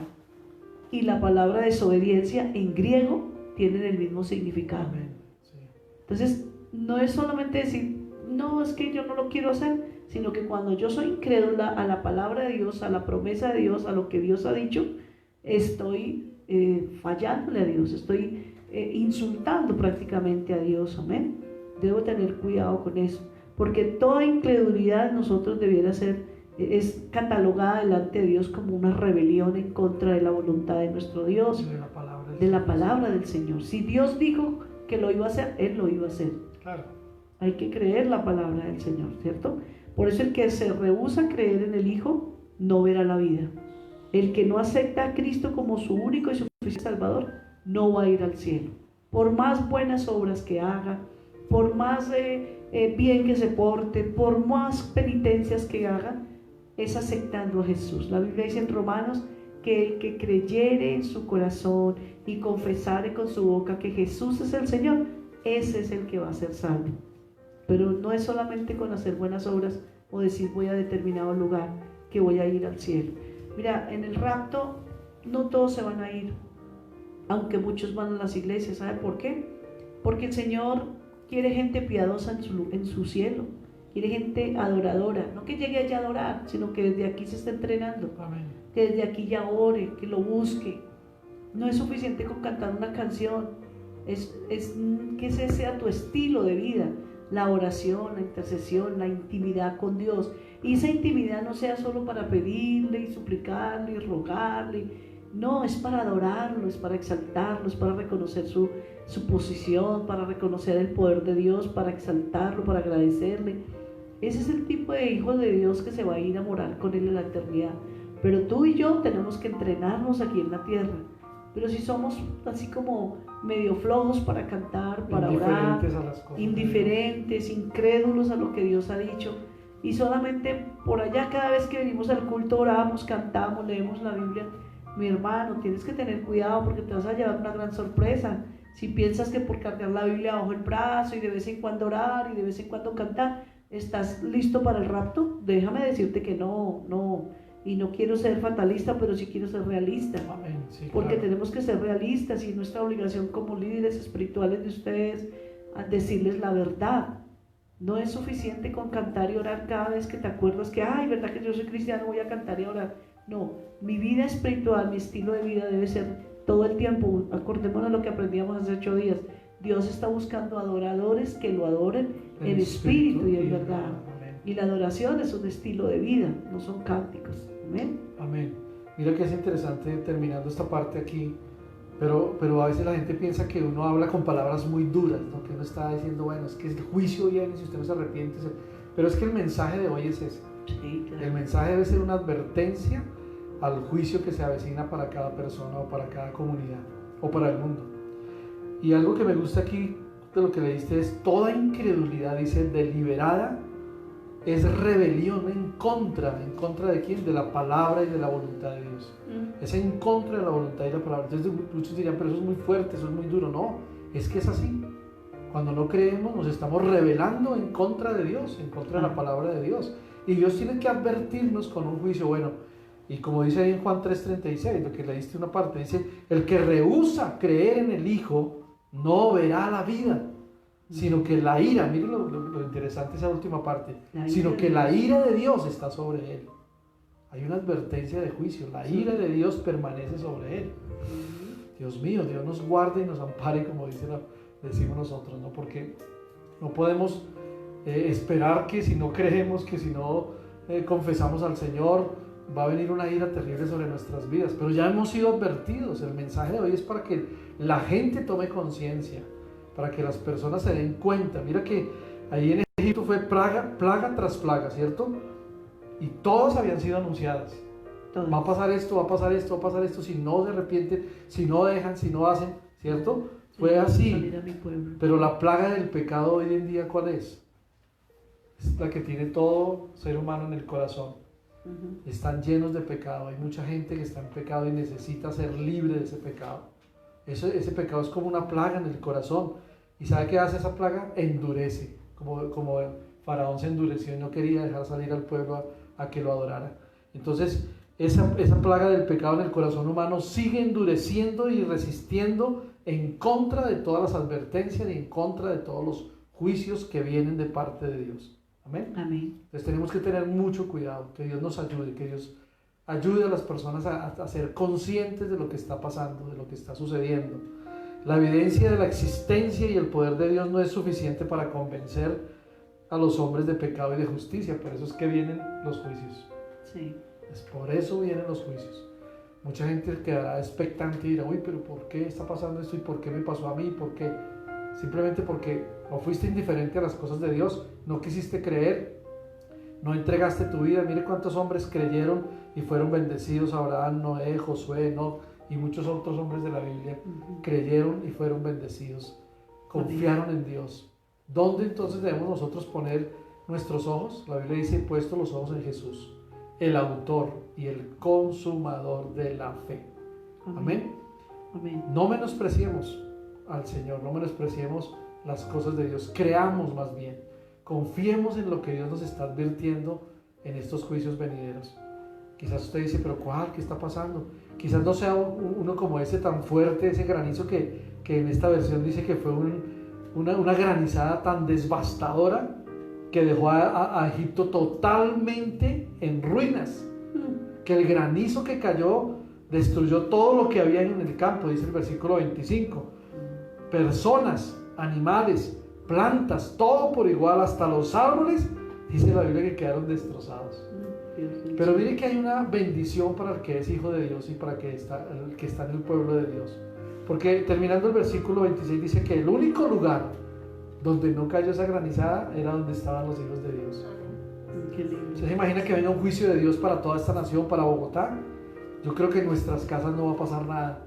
y la palabra desobediencia en griego tienen el mismo significado. Amén. Sí. Entonces no es solamente decir, no, es que yo no lo quiero hacer, sino que cuando yo soy incrédula a la palabra de Dios, a la promesa de Dios, a lo que Dios ha dicho, estoy fallándole a Dios, estoy insultando prácticamente a Dios. Amén. Debo tener cuidado con eso, porque toda incredulidad nosotros debiera ser, es catalogada delante de Dios como una rebelión en contra de la voluntad de nuestro Dios, de la palabra del Señor. Si Dios dijo que lo iba a hacer, Él lo iba a hacer. Claro. Hay que creer la palabra del Señor, ¿cierto? Por eso el que se rehúsa a creer en el Hijo no verá la vida. El que no acepta a Cristo como su único y suficiente Salvador no va a ir al cielo. Por más buenas obras que haga, por más bien que se porte, por más penitencias que haga, es aceptando a Jesús. La Biblia dice en Romanos que el que creyere en su corazón y confesare con su boca que Jesús es el Señor, ese es el que va a ser salvo. Pero no es solamente con hacer buenas obras o decir voy a determinado lugar que voy a ir al cielo. Mira, en el rapto no todos se van a ir, aunque muchos van a las iglesias. ¿Sabe por qué? Porque el Señor quiere gente piadosa en su cielo, quiere gente adoradora, no que llegue allá a adorar, sino que desde aquí se esté entrenando. Amén. Que desde aquí ya ore, que lo busque. No es suficiente con cantar una canción, es que ese sea tu estilo de vida, la oración, la intercesión, la intimidad con Dios. Y esa intimidad no sea solo para pedirle y suplicarle y rogarle, no, es para adorarlo, es para exaltarlo, es para reconocer su posición, para reconocer el poder de Dios, para exaltarlo, para agradecerle. Ese es el tipo de hijo de Dios que se va a ir a morar con Él en la eternidad. Pero tú y yo tenemos que entrenarnos aquí en la tierra. Pero si somos así como medio flojos para cantar, para orar, Indiferentes a las cosas, indiferentes, incrédulos a lo que Dios ha dicho, y solamente por allá cada vez que venimos al culto oramos, cantamos, leemos la Biblia, mi hermano, tienes que tener cuidado porque te vas a llevar una gran sorpresa. Si piensas que por cargar la Biblia bajo el brazo y de vez en cuando orar y de vez en cuando cantar, ¿estás listo para el rapto? Déjame decirte que no. Y no quiero ser fatalista, pero sí quiero ser realista. Amén, sí, porque claro. tenemos que ser realistas y es nuestra obligación como líderes espirituales de ustedes a decirles la verdad. No es suficiente con cantar y orar cada vez que te acuerdas que, ay, verdad que yo soy cristiano, voy a cantar y a orar. No, mi vida espiritual, mi estilo de vida debe ser todo el tiempo. Acordémonos lo que aprendíamos hace 8 días. Dios está buscando adoradores que lo adoren en espíritu y en verdad. Amén. Y la adoración es un estilo de vida, no son cánticos. Amén. Amén. Mira que es interesante terminando esta parte aquí, pero a veces la gente piensa que uno habla con palabras muy duras, ¿no? Que uno está diciendo, bueno, es que el juicio viene si usted no se arrepiente, pero es que el mensaje de hoy es ese. Sí, claro. El mensaje debe ser una advertencia al juicio que se avecina para cada persona o para cada comunidad o para el mundo. Y algo que me gusta aquí de lo que leíste es toda incredulidad, dice, deliberada, es rebelión en contra de quién, de la palabra y de la voluntad de Dios. Es en contra de la voluntad y la palabra. Entonces muchos dirían, pero eso es muy fuerte, eso es muy duro. No, es que es así. Cuando no creemos nos estamos rebelando en contra de Dios, en contra de la palabra de Dios. Y Dios tiene que advertirnos con un juicio bueno. Y como dice ahí en Juan 3:36, lo que leíste una parte, dice, el que rehúsa creer en el Hijo no verá la vida, sino que la ira, miren lo interesante esa última parte, sino que la ira de Dios está sobre él. Hay una advertencia de juicio, la ira de Dios permanece sobre él. Dios mío, Dios nos guarde y nos ampare, como decimos nosotros, ¿no? Porque no podemos esperar que si no creemos, que si no confesamos al Señor, va a venir una ira terrible sobre nuestras vidas. Pero ya hemos sido advertidos. El mensaje de hoy es para que la gente tome conciencia, para que las personas se den cuenta. Mira que ahí en Egipto fue plaga tras plaga, ¿cierto? Y todas habían sido anunciadas. Va a pasar esto, va a pasar esto, va a pasar esto, si no se arrepienten, si no dejan, si no hacen, ¿cierto? Fue así. Pero la plaga del pecado hoy en día, ¿cuál es? Es la que tiene todo ser humano en el corazón. Están llenos de pecado. Hay mucha gente que está en pecado y necesita ser libre de ese pecado. Ese pecado es como una plaga en el corazón. ¿Y sabe qué hace esa plaga? Endurece. Como el faraón se endureció y no quería dejar salir al pueblo a que lo adorara. Entonces, esa plaga del pecado en el corazón humano sigue endureciendo y resistiendo en contra de todas las advertencias y en contra de todos los juicios que vienen de parte de Dios. Amén. Amén. Entonces tenemos que tener mucho cuidado, que Dios nos ayude, que Dios ayude a las personas a ser conscientes de lo que está pasando, de lo que está sucediendo. La evidencia de la existencia y el poder de Dios no es suficiente para convencer a los hombres de pecado y de justicia. Por eso es que vienen los juicios. Sí. Es por eso vienen los juicios. Mucha gente quedará expectante y dirá, uy, pero ¿por qué está pasando esto? ¿Y por qué me pasó a mí? ¿Por qué? Simplemente porque o fuiste indiferente a las cosas de Dios, no quisiste creer, no entregaste tu vida. Mire cuántos hombres creyeron y fueron bendecidos: Abraham, Noé, Josué, Enoc y muchos otros hombres de la Biblia creyeron y fueron bendecidos, confiaron en Dios. ¿Dónde entonces debemos nosotros poner nuestros ojos? La Biblia dice, puesto los ojos en Jesús, el autor y el consumador de la fe. Amén. Amén. No menospreciemos al Señor, no menospreciemos las cosas de Dios, creamos más bien, confiemos en lo que Dios nos está advirtiendo en estos juicios venideros. Quizás usted dice, pero ¿cuál? ¿Qué está pasando? Quizás no sea uno como ese tan fuerte, ese granizo que en esta versión dice que fue una granizada tan devastadora que dejó a Egipto totalmente en ruinas, que el granizo que cayó destruyó todo lo que había en el campo, dice el versículo 25, personas, animales, plantas, todo por igual, hasta los árboles, dice la Biblia que quedaron destrozados. Pero mire que hay una bendición para el que es hijo de Dios y para el que está en el pueblo de Dios, porque terminando el versículo 26 dice que el único lugar donde no cayó esa granizada era donde estaban los hijos de Dios. ¿Se imagina que venga un juicio de Dios para toda esta nación, para Bogotá? Yo creo que en nuestras casas no va a pasar nada.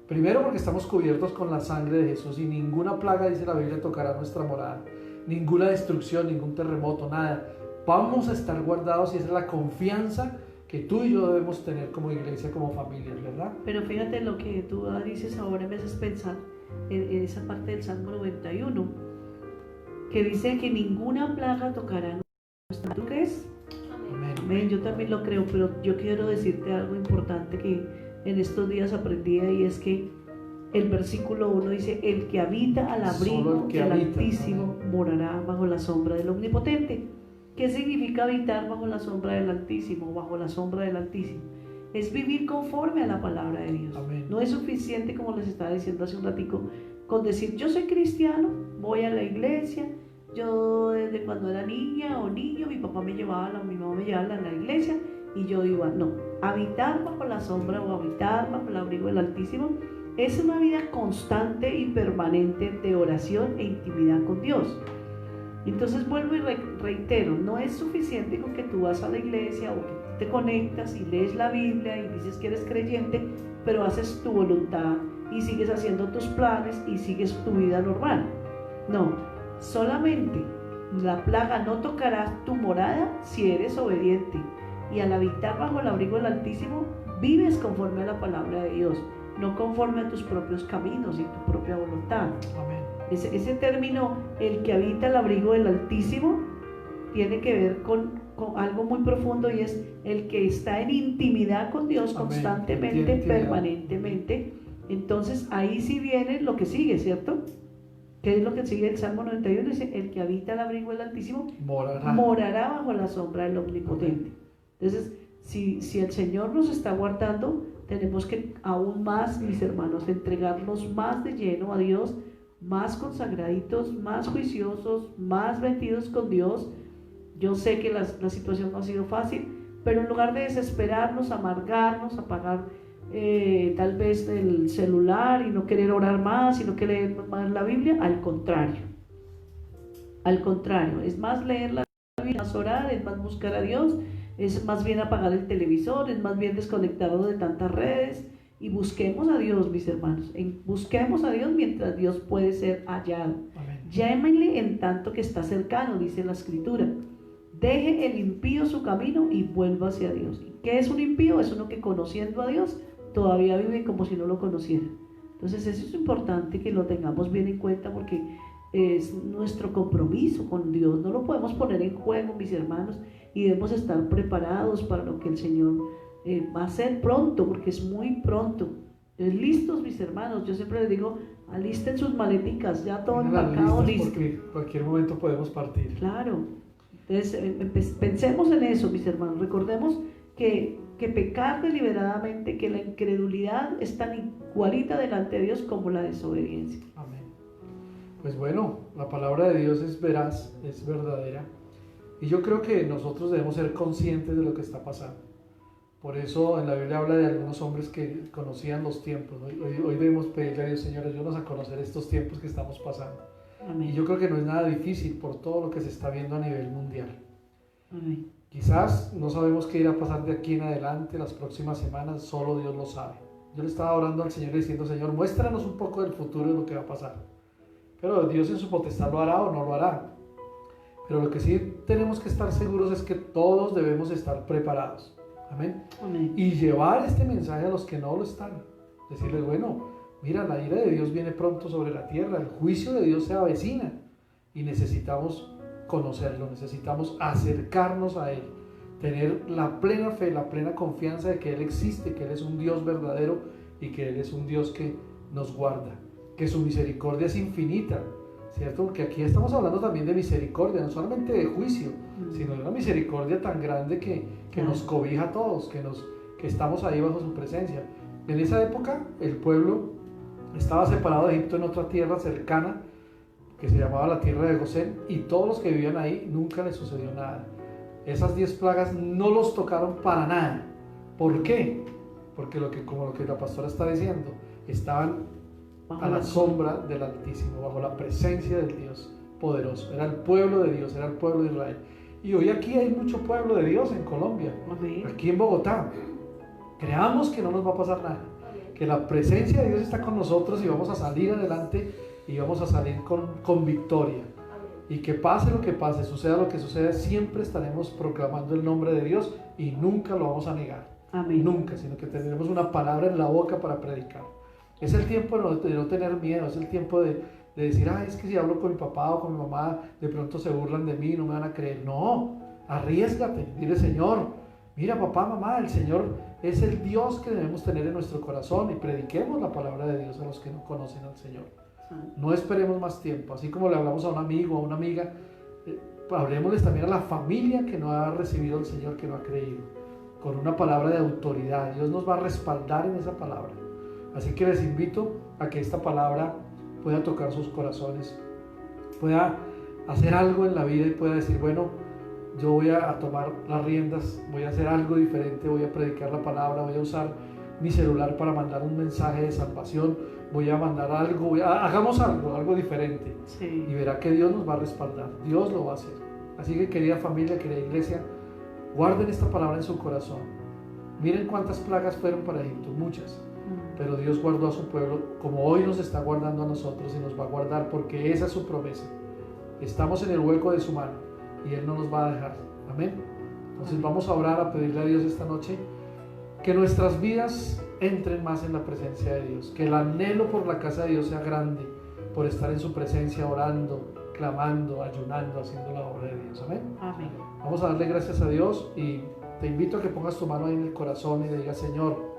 Primero porque estamos cubiertos con la sangre de Jesús y ninguna plaga, dice la Biblia, tocará nuestra morada. Ninguna destrucción, ningún terremoto, nada. Vamos a estar guardados y esa es la confianza que tú y yo debemos tener como iglesia, como familia, ¿verdad? Pero fíjate lo que tú dices ahora, me haces pensar en esa parte del Salmo 91, que dice que ninguna plaga tocará nuestra. ¿Tú crees? Amén. Yo también lo creo, pero yo quiero decirte algo importante que en estos días aprendí, y es que el versículo 1 dice, el que habita al abrigo del Altísimo morará bajo la sombra del Omnipotente. ¿Qué significa habitar bajo la sombra del Altísimo? Bajo la sombra del Altísimo es vivir conforme a la palabra de Dios. Amén. No es suficiente, como les estaba diciendo hace un ratico, con decir yo soy cristiano, voy a la iglesia. Yo desde cuando era niña o niño, mi papá me llevaba, mi mamá me llevaba a la iglesia y yo iba. No, habitar bajo la sombra o habitar bajo el abrigo del Altísimo es una vida constante y permanente de oración e intimidad con Dios. Entonces vuelvo y reitero, no es suficiente con que tú vas a la iglesia o que te conectas y lees la Biblia y dices que eres creyente, pero haces tu voluntad y sigues haciendo tus planes y sigues tu vida normal. No, solamente la plaga no tocará tu morada si eres obediente, y al habitar bajo el abrigo del Altísimo vives conforme a la palabra de Dios, no conforme a tus propios caminos y tu propia voluntad. Amén. Ese término, el que habita el abrigo del Altísimo, tiene que ver con algo muy profundo, y es el que está en intimidad con Dios. Amén. Constantemente, permanentemente. Entonces ahí sí viene lo que sigue, ¿cierto? ¿Qué es lo que sigue el Salmo 91? Dice, el que habita el abrigo del Altísimo morará bajo la sombra del Omnipotente. Entonces, si el Señor nos está guardando, tenemos que aún más, mis hermanos, entregarnos más de lleno a Dios, más consagraditos, más juiciosos, más metidos con Dios. Yo sé que la situación no ha sido fácil, pero en lugar de desesperarnos, amargarnos, apagar tal vez el celular y no querer orar más y no querer leer más la Biblia, al contrario, es más leer la Biblia, más orar, es más buscar a Dios, es más bien apagar el televisor, es más bien desconectarnos de tantas redes. Y busquemos a Dios, mis hermanos, busquemos a Dios mientras Dios puede ser hallado. Amén. Llámenle en tanto que está cercano, dice la Escritura. Deje el impío su camino y vuelva hacia Dios. ¿Qué es un impío? Es uno que, conociendo a Dios, todavía vive como si no lo conociera. Entonces eso es importante que lo tengamos bien en cuenta, porque es nuestro compromiso con Dios. No lo podemos poner en juego, mis hermanos, y debemos estar preparados para lo que el Señor va a ser pronto, porque es muy pronto. Listos, mis hermanos. Yo siempre les digo, alisten sus maleticas, ya todo embarcado, listo, porque en cualquier momento podemos partir. Claro. Entonces pensemos en eso, mis hermanos. Recordemos que pecar deliberadamente, que la incredulidad es tan igualita delante de Dios como la desobediencia. Amén. Pues bueno, la palabra de Dios es veraz, es verdadera, y yo creo que nosotros debemos ser conscientes de lo que está pasando. Por eso en la Biblia habla de algunos hombres que conocían los tiempos. Hoy debemos pedirle a Dios, Señor, ayúdanos a conocer estos tiempos que estamos pasando. Amén. Y yo creo que no es nada difícil por todo lo que se está viendo a nivel mundial. Amén. Quizás no sabemos qué irá a pasar de aquí en adelante, las próximas semanas, solo Dios lo sabe. Yo le estaba orando al Señor diciendo, Señor, muéstranos un poco del futuro de lo que va a pasar. pero Dios en su potestad lo hará o no lo hará. Pero lo que sí tenemos que estar seguros es que todos debemos estar preparados. Amén. Amén. Y llevar este mensaje a los que no lo están. Decirles, bueno, mira, la ira de Dios viene pronto sobre la tierra, el juicio de Dios se avecina y necesitamos conocerlo, necesitamos acercarnos a Él, tener la plena fe, la plena confianza de que Él existe, que Él es un Dios verdadero y que Él es un Dios que nos guarda, que su misericordia es infinita, ¿cierto? Porque aquí estamos hablando también de misericordia, no solamente de juicio, sino de una misericordia tan grande que nos cobija a todos, que estamos ahí bajo su presencia. En esa época el pueblo estaba separado de Egipto en otra tierra cercana que se llamaba la tierra de Gosén, y todos los que vivían ahí nunca les sucedió nada. Esas 10 plagas no los tocaron para nada. ¿Por qué? Porque como lo que la pastora está diciendo, estaban a la sombra del Altísimo, bajo la presencia del Dios poderoso. Era el pueblo de Dios, era el pueblo de Israel. Y hoy aquí hay mucho pueblo de Dios en Colombia, aquí en Bogotá. Creamos que no nos va a pasar nada, que la presencia de Dios está con nosotros y vamos a salir adelante y vamos a salir con victoria. Y que pase lo que pase, suceda lo que suceda, siempre estaremos proclamando el nombre de Dios y nunca lo vamos a negar. Amén. Nunca, sino que tendremos una palabra en la boca para predicar. Es el tiempo de no tener miedo, es el tiempo de decir, es que si hablo con mi papá o con mi mamá, de pronto se burlan de mí, no me van a creer. No, arriésgate, dile, Señor, mira papá, mamá, el Señor es el Dios que debemos tener en nuestro corazón, y prediquemos la palabra de Dios a los que no conocen al Señor. No esperemos más tiempo, así como le hablamos a un amigo o a una amiga, hablemosles también a la familia que no ha recibido al Señor, que no ha creído, con una palabra de autoridad. Dios nos va a respaldar en esa palabra. Así que les invito a que esta palabra pueda tocar sus corazones, pueda hacer algo en la vida y pueda decir, bueno, yo voy a tomar las riendas, voy a hacer algo diferente, voy a predicar la palabra, voy a usar mi celular para mandar un mensaje de salvación, voy a mandar algo, hagamos algo diferente. Sí. Y verá que Dios nos va a respaldar, Dios lo va a hacer. Así que, querida familia, querida iglesia, guarden esta palabra en su corazón. Miren cuántas plagas fueron para Egipto, muchas, pero Dios guardó a su pueblo como hoy nos está guardando a nosotros y nos va a guardar, porque esa es su promesa. Estamos en el hueco de su mano y Él no nos va a dejar. Amén. Entonces vamos a orar, a pedirle a Dios esta noche que nuestras vidas entren más en la presencia de Dios, que el anhelo por la casa de Dios sea grande, por estar en su presencia orando, clamando, ayunando, haciendo la obra de Dios. Amén. Amén. Vamos a darle gracias a Dios y te invito a que pongas tu mano ahí en el corazón y le digas, Señor,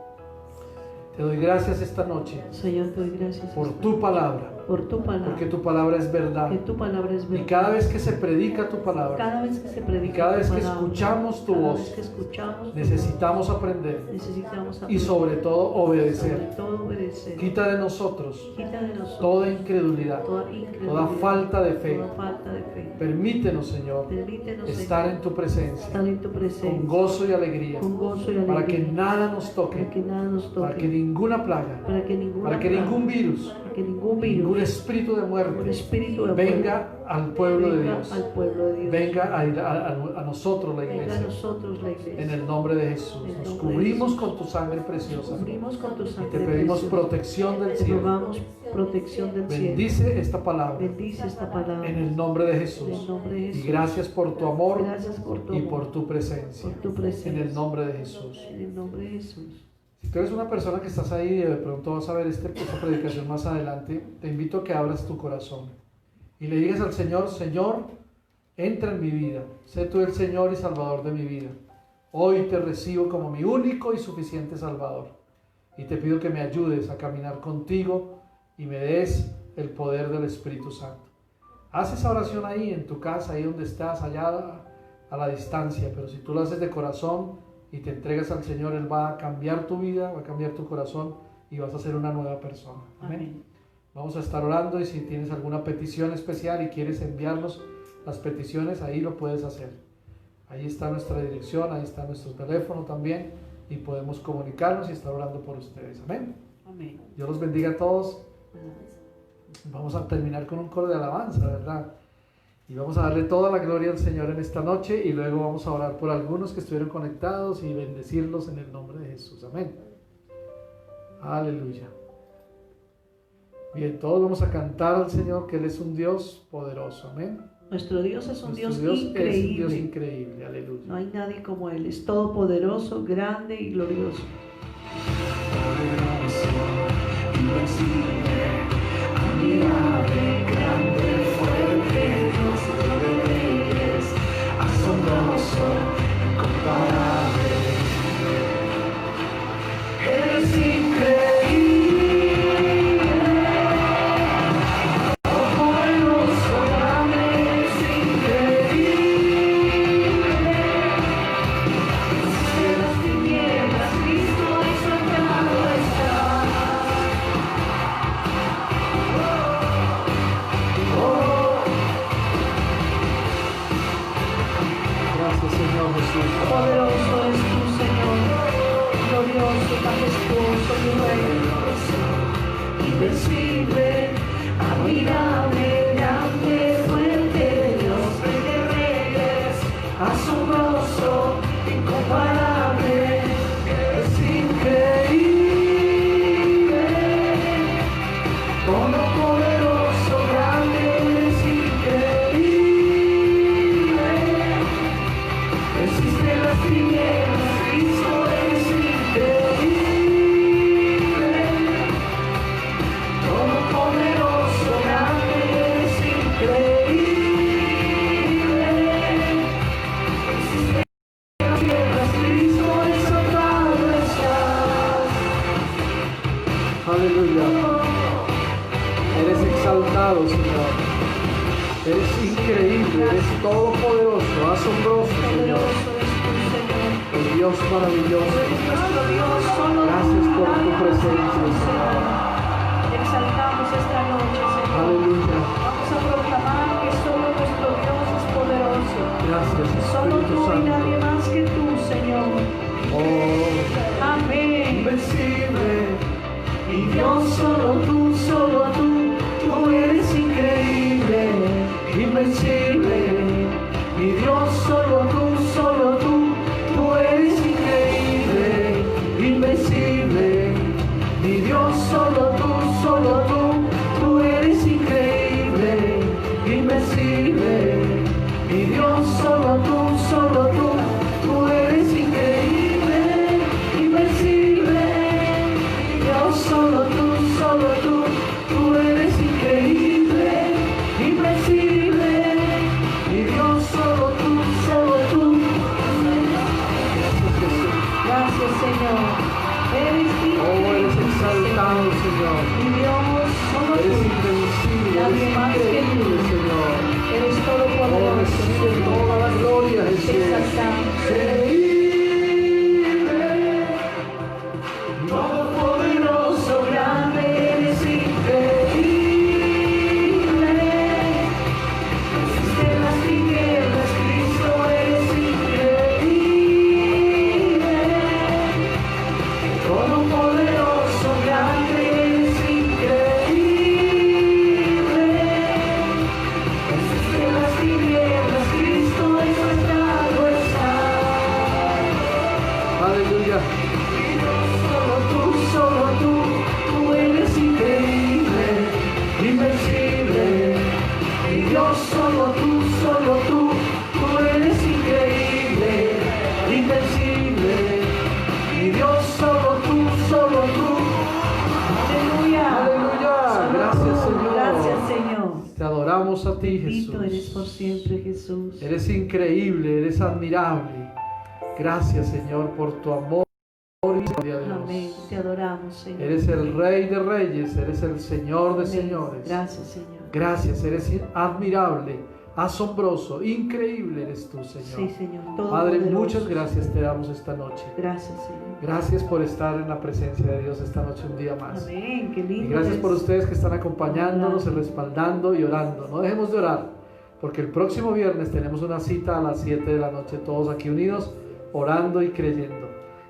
te doy gracias esta noche. Señor, te doy gracias por tu palabra. Por tu palabra. Porque tu palabra es verdad. Que tu palabra es verdad. Y cada vez que se predica tu palabra, cada vez que se predica, y cada vez que palabra, escuchamos tu cada voz, vez que escuchamos necesitamos aprender. Necesitamos aprender. Y sobre todo obedecer. Sobre todo obedecer. Quita de nosotros toda incredulidad, toda falta de fe. Permítenos, Señor, estar en tu presencia, con gozo y alegría, para que nada nos toque, para que ninguna plaga, para que ningún virus, ningún espíritu de muerte venga al pueblo de Dios, venga a nosotros la iglesia. En el nombre de Jesús nos cubrimos con tu sangre preciosa y te pedimos protección del cielo. Bendice esta palabra en el nombre de Jesús, y gracias por tu amor y por tu presencia, en el nombre de Jesús. Si tú eres una persona que estás ahí y de pronto vas a ver esta predicación más adelante, te invito a que abras tu corazón y le digas al Señor, Señor, entra en mi vida, sé tú el Señor y Salvador de mi vida. Hoy te recibo como mi único y suficiente Salvador y te pido que me ayudes a caminar contigo y me des el poder del Espíritu Santo. Haz esa oración ahí en tu casa, ahí donde estás, allá a la distancia, pero si tú lo haces de corazón y te entregas al Señor, Él va a cambiar tu vida, va a cambiar tu corazón y vas a ser una nueva persona. Amén. Vamos a estar orando y si tienes alguna petición especial y quieres enviarnos las peticiones, ahí lo puedes hacer. Ahí está nuestra dirección, ahí está nuestro teléfono también y podemos comunicarnos y estar orando por ustedes. Amén. Amén. Dios los bendiga a todos. Vamos a terminar con un coro de alabanza, ¿verdad? Y vamos a darle toda la gloria al Señor en esta noche y luego vamos a orar por algunos que estuvieron conectados y bendecirlos en el nombre de Jesús. Amén. Aleluya. Bien, todos vamos a cantar al Señor que Él es un Dios poderoso. Amén. Nuestro Dios es un Nuestro Dios es un Dios increíble. increíble. Aleluya. No hay nadie como Él. Es todopoderoso, grande y glorioso. Poderoso, invencible, admirable, grande, fuerte, Dios de reyes, asombroso, incomparable. Eres increíble, poderoso, grande, eres increíble. De las tinieblas, Cristo exaltado está. Gracias, Señor Jesús. Poderoso es tu Señor, glorioso, majestuoso y rey. Invencible, admirable, grande, fuerte, Dios de reyes, asombroso, incomparable, es increíble, todopoderoso, grande, es increíble, existe las tinieblas, Cristo es increíble. Todopoderoso, grande, es increíble. Existe las tierras, Cristo exaltado está. Aleluya. Eres exaltado, Señor. Eres increíble, eres todopoderoso, asombroso, Señor. Poderoso es tu Señor. El Dios maravilloso. Eres nuestro Dios, solo Gracias tú, por tu nadie más presencia, que tú, Señor. Señor. Te exaltamos esta noche, Señor. Aleluya. Vamos a proclamar que solo nuestro Dios es poderoso. Gracias, Solo Espíritu tú y Santo. nadie más que tú, Señor. Oh, Amén. Invencible, y Dios solo tú, tú eres increíble, invencible, y Dios solo tú, tú eres increíble, invencible, y Dios solo tú, tú eres increíble, invencible, y Dios solo tú, tú eres increíble, invencible. Dios solo tú, tú eres increíble, invencible, y Dios solo tú, Gracias, Señor. Eres oh, eres increíble, exaltado, Señor. Señor. Y Dios, solo Eres tú. invencible, Nadie eres más que tú. increíble, Señor. Eres Oh, todopoderoso. recibe toda la gloria, Te Jesús. exaltamos. todopoderoso, grande, eres increíble. Existe las tinieblas, Cristo eres increíble. Todopoderoso, grande, eres increíble. Existe las tinieblas, Cristo exaltado está. Aleluya. Solo tú eres increíble, invencible. Y Dios solo tú, tú eres increíble, invencible. Y Dios solo tú, Aleluya. Aleluya. Gracias, Señor. Gracias, Señor. Te adoramos a ti, Bendito eres por Jesús. siempre, Jesús. Eres increíble, eres admirable. Gracias, Señor, por tu amor y misericordia, Amén. Dios. Te adoramos, Señor. Eres el Rey de Reyes, eres el Señor de Amén. Señores. Gracias, Señor. Gracias, eres admirable, asombroso, increíble eres tú, Señor. Sí, Señor. Padre, Todopoderoso. muchas gracias te damos esta noche. Gracias, Señor. Gracias por estar en la presencia de Dios esta noche un día más. Amén. Qué Y lindo. gracias es. por ustedes que están acompañándonos, respaldando y orando. No dejemos de orar, porque el próximo viernes tenemos una cita a las 7 de la noche, todos aquí unidos, orando y creyendo.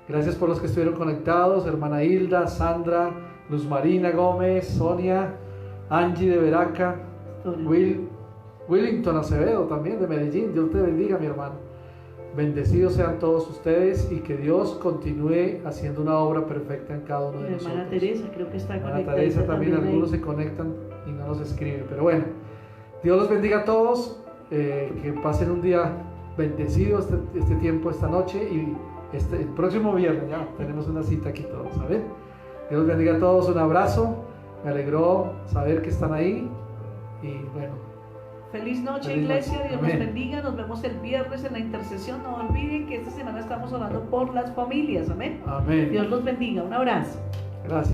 Gracias por los que estuvieron conectados, hermana Hilda, Sandra, Luz Marina Gómez, Sonia, Angie de Veraca, Willington Acevedo también de Medellín. Dios te bendiga, mi hermano. Bendecidos sean todos ustedes y que Dios continúe haciendo una obra perfecta en cada uno de La nosotros. hermana Teresa creo que está Hermana conectada. Teresa también, ahí. algunos se conectan y no nos escriben, pero bueno, Dios los bendiga a todos, que pasen un día bendecido este tiempo, esta noche, y el próximo viernes ya tenemos una cita aquí todos, ¿saben? Dios los bendiga a todos, un abrazo, me alegró saber que están ahí y bueno. Feliz noche, Feliz iglesia, noche. Dios Amén. nos bendiga, nos vemos el viernes en la intercesión. No olviden que esta semana estamos orando por las familias, amén. Amén. Dios los bendiga, un abrazo. Gracias.